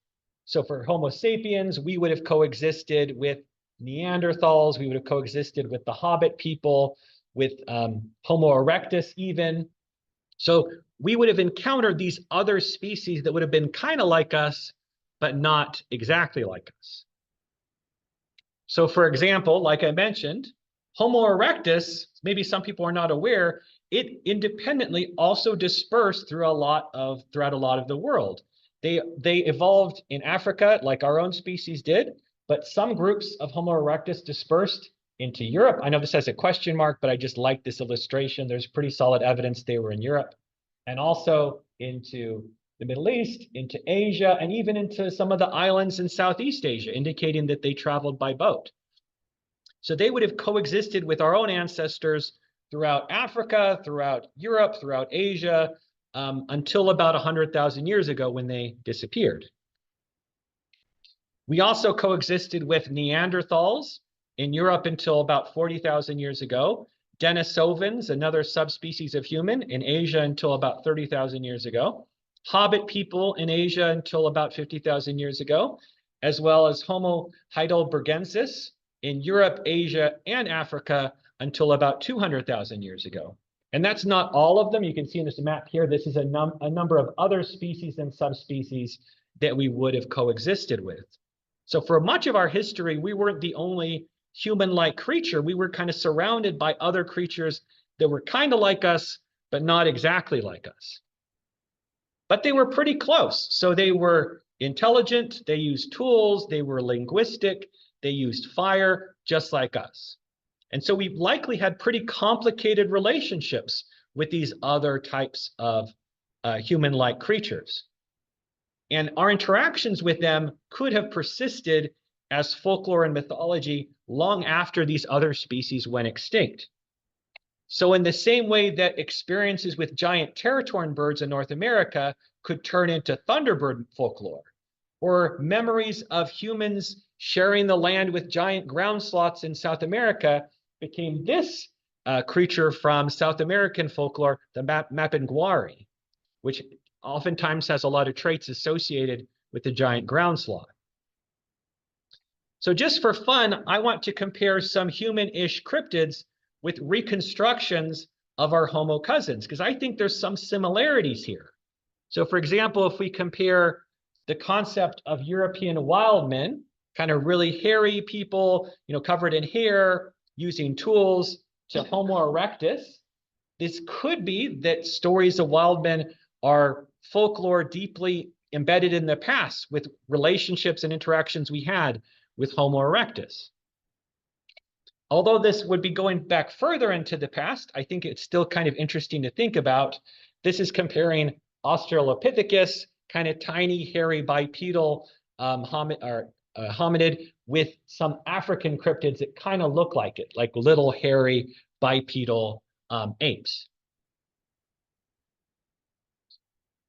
So for Homo sapiens, we would have coexisted with Neanderthals. We would have coexisted with the Hobbit people, with Homo erectus even. So we would have encountered these other species that would have been kind of like us, but not exactly like us. So for example, like I mentioned, Homo erectus, maybe some people are not aware, it independently also dispersed throughout a lot of the world. They evolved in Africa like our own species did, but some groups of Homo erectus dispersed into Europe. I know this has a question mark, but I just like this illustration. There's pretty solid evidence they were in Europe, and also into the Middle East, into Asia, and even into some of the islands in Southeast Asia, indicating that they traveled by boat. So they would have coexisted with our own ancestors throughout Africa, throughout Europe, throughout Asia, until about 100,000 years ago when they disappeared. We also coexisted with Neanderthals in Europe until about 40,000 years ago, Denisovans, another subspecies of human, in Asia until about 30,000 years ago, Hobbit people in Asia until about 50,000 years ago, as well as Homo heidelbergensis in Europe, Asia, and Africa until about 200,000 years ago. And that's not all of them. You can see in this map here, this is a number of other species and subspecies that we would have coexisted with. So for much of our history, we weren't the only human-like creature. We were kind of surrounded by other creatures that were kind of like us, but not exactly like us. But they were pretty close. So they were intelligent, they used tools, they were linguistic, they used fire, just like us. And so we likely had pretty complicated relationships with these other types of human-like creatures. And our interactions with them could have persisted as folklore and mythology long after these other species went extinct. So in the same way that experiences with giant territorn birds in North America could turn into thunderbird folklore, or memories of humans sharing the land with giant ground sloths in South America became this creature from South American folklore, the Mapinguari, which oftentimes has a lot of traits associated with the giant ground sloth. So just for fun, I want to compare some human-ish cryptids with reconstructions of our Homo cousins, because I think there's some similarities here. So for example, if we compare the concept of European wild men, kind of really hairy people, covered in hair, using tools, to Homo erectus, this could be that stories of wild men are folklore deeply embedded in the past with relationships and interactions we had with Homo erectus. Although this would be going back further into the past, I think it's still kind of interesting to think about. This is comparing Australopithecus, kind of tiny, hairy, bipedal hominid, with some African cryptids that kind of look like it, like little, hairy, bipedal apes.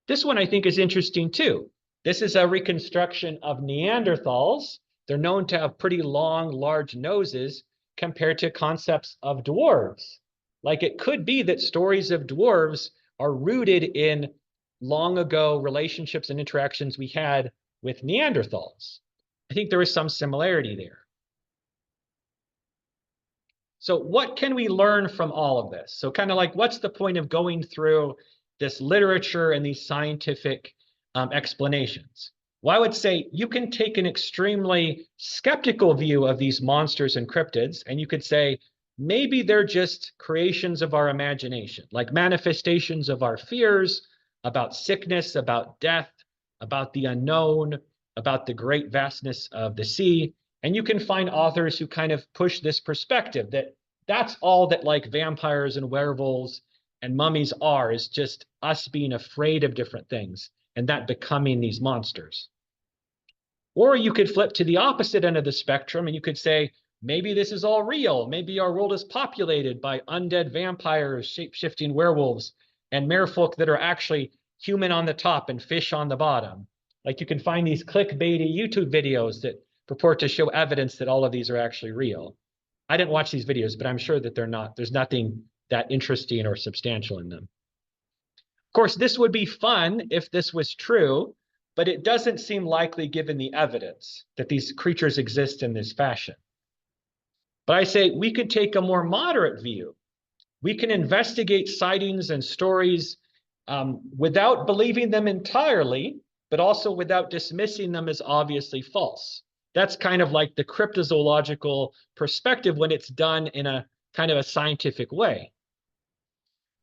This one I think is interesting too. This is a reconstruction of Neanderthals. They're known to have pretty long, large noses compared to concepts of dwarves. Like it could be that stories of dwarves are rooted in long ago relationships and interactions we had with Neanderthals. I think there is some similarity there. So what can we learn from all of this? So kind of like, what's the point of going through this literature and these scientific explanations? Well, I would say you can take an extremely skeptical view of these monsters and cryptids, and you could say, maybe they're just creations of our imagination, like manifestations of our fears about sickness, about death, about the unknown, about the great vastness of the sea. And you can find authors who kind of push this perspective that that's all that like vampires and werewolves and mummies are, is just us being afraid of different things and that becoming these monsters. Or you could flip to the opposite end of the spectrum and you could say, maybe this is all real. Maybe our world is populated by undead vampires, shape-shifting werewolves, and merfolk that are actually human on the top and fish on the bottom. Like you can find these clickbaity YouTube videos that purport to show evidence that all of these are actually real. I didn't watch these videos, but I'm sure that they're not. There's nothing that interesting or substantial in them. Of course, this would be fun if this was true, but it doesn't seem likely given the evidence that these creatures exist in this fashion. But I say we could take a more moderate view. We can investigate sightings and stories without believing them entirely, but also without dismissing them as obviously false. That's kind of like the cryptozoological perspective when it's done in a kind of a scientific way.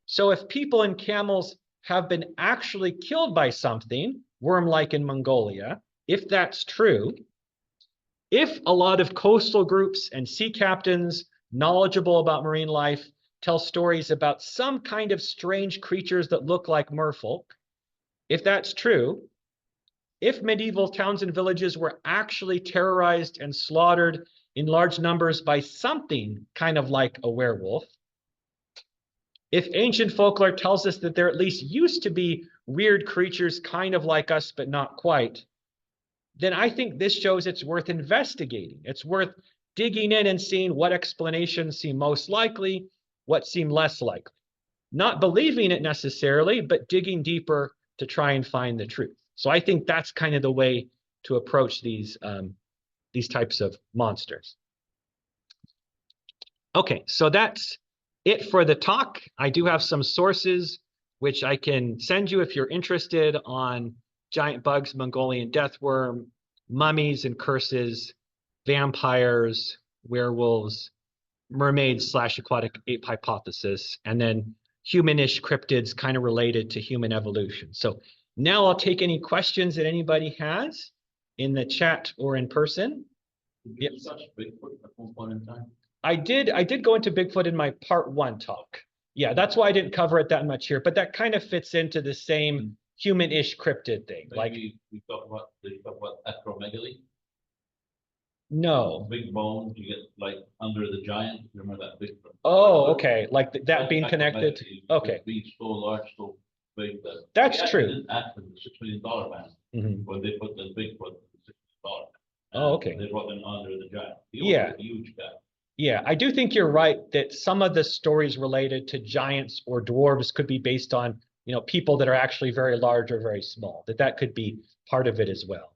So if people and camels have been actually killed by something, worm-like in Mongolia, if that's true, if a lot of coastal groups and sea captains knowledgeable about marine life tell stories about some kind of strange creatures that look like merfolk, if that's true, if medieval towns and villages were actually terrorized and slaughtered in large numbers by something kind of like a werewolf, if ancient folklore tells us that there at least used to be weird creatures kind of like us, but not quite, then I think this shows it's worth investigating. It's worth digging in and seeing what explanations seem most likely, what seem less likely. Not believing it necessarily, but digging deeper to try and find the truth. So I think that's kind of the way to approach these types of monsters. Okay, so that's it for the talk. I do have some sources which I can send you if you're interested on giant bugs, Mongolian deathworm, mummies and curses, vampires, werewolves, mermaids / aquatic ape hypothesis, and then humanish cryptids kind of related to human evolution. So now I'll take any questions that anybody has in the chat or in person. Did you touch Bigfoot at one point in time? I did go into Bigfoot in my part 1 talk. Yeah, that's why I didn't cover it that much here, but that kind of fits into the same human-ish cryptid thing. Maybe Like, we talk about acromegaly. no. Big bones, you get like under the giant. Remember that big? Oh, okay. Like that being connected. Acromegaly, Okay. Being so large, so big that. That's they actually true. didn't act in the $6 million man Mhm. when they put the Bigfoot in the $6 million. Oh, okay. They brought in under the giant. He was Yeah. a huge guy. Yeah, I do think you're right that some of the stories related to giants or dwarves could be based on, people that are actually very large or very small, that could be part of it as well.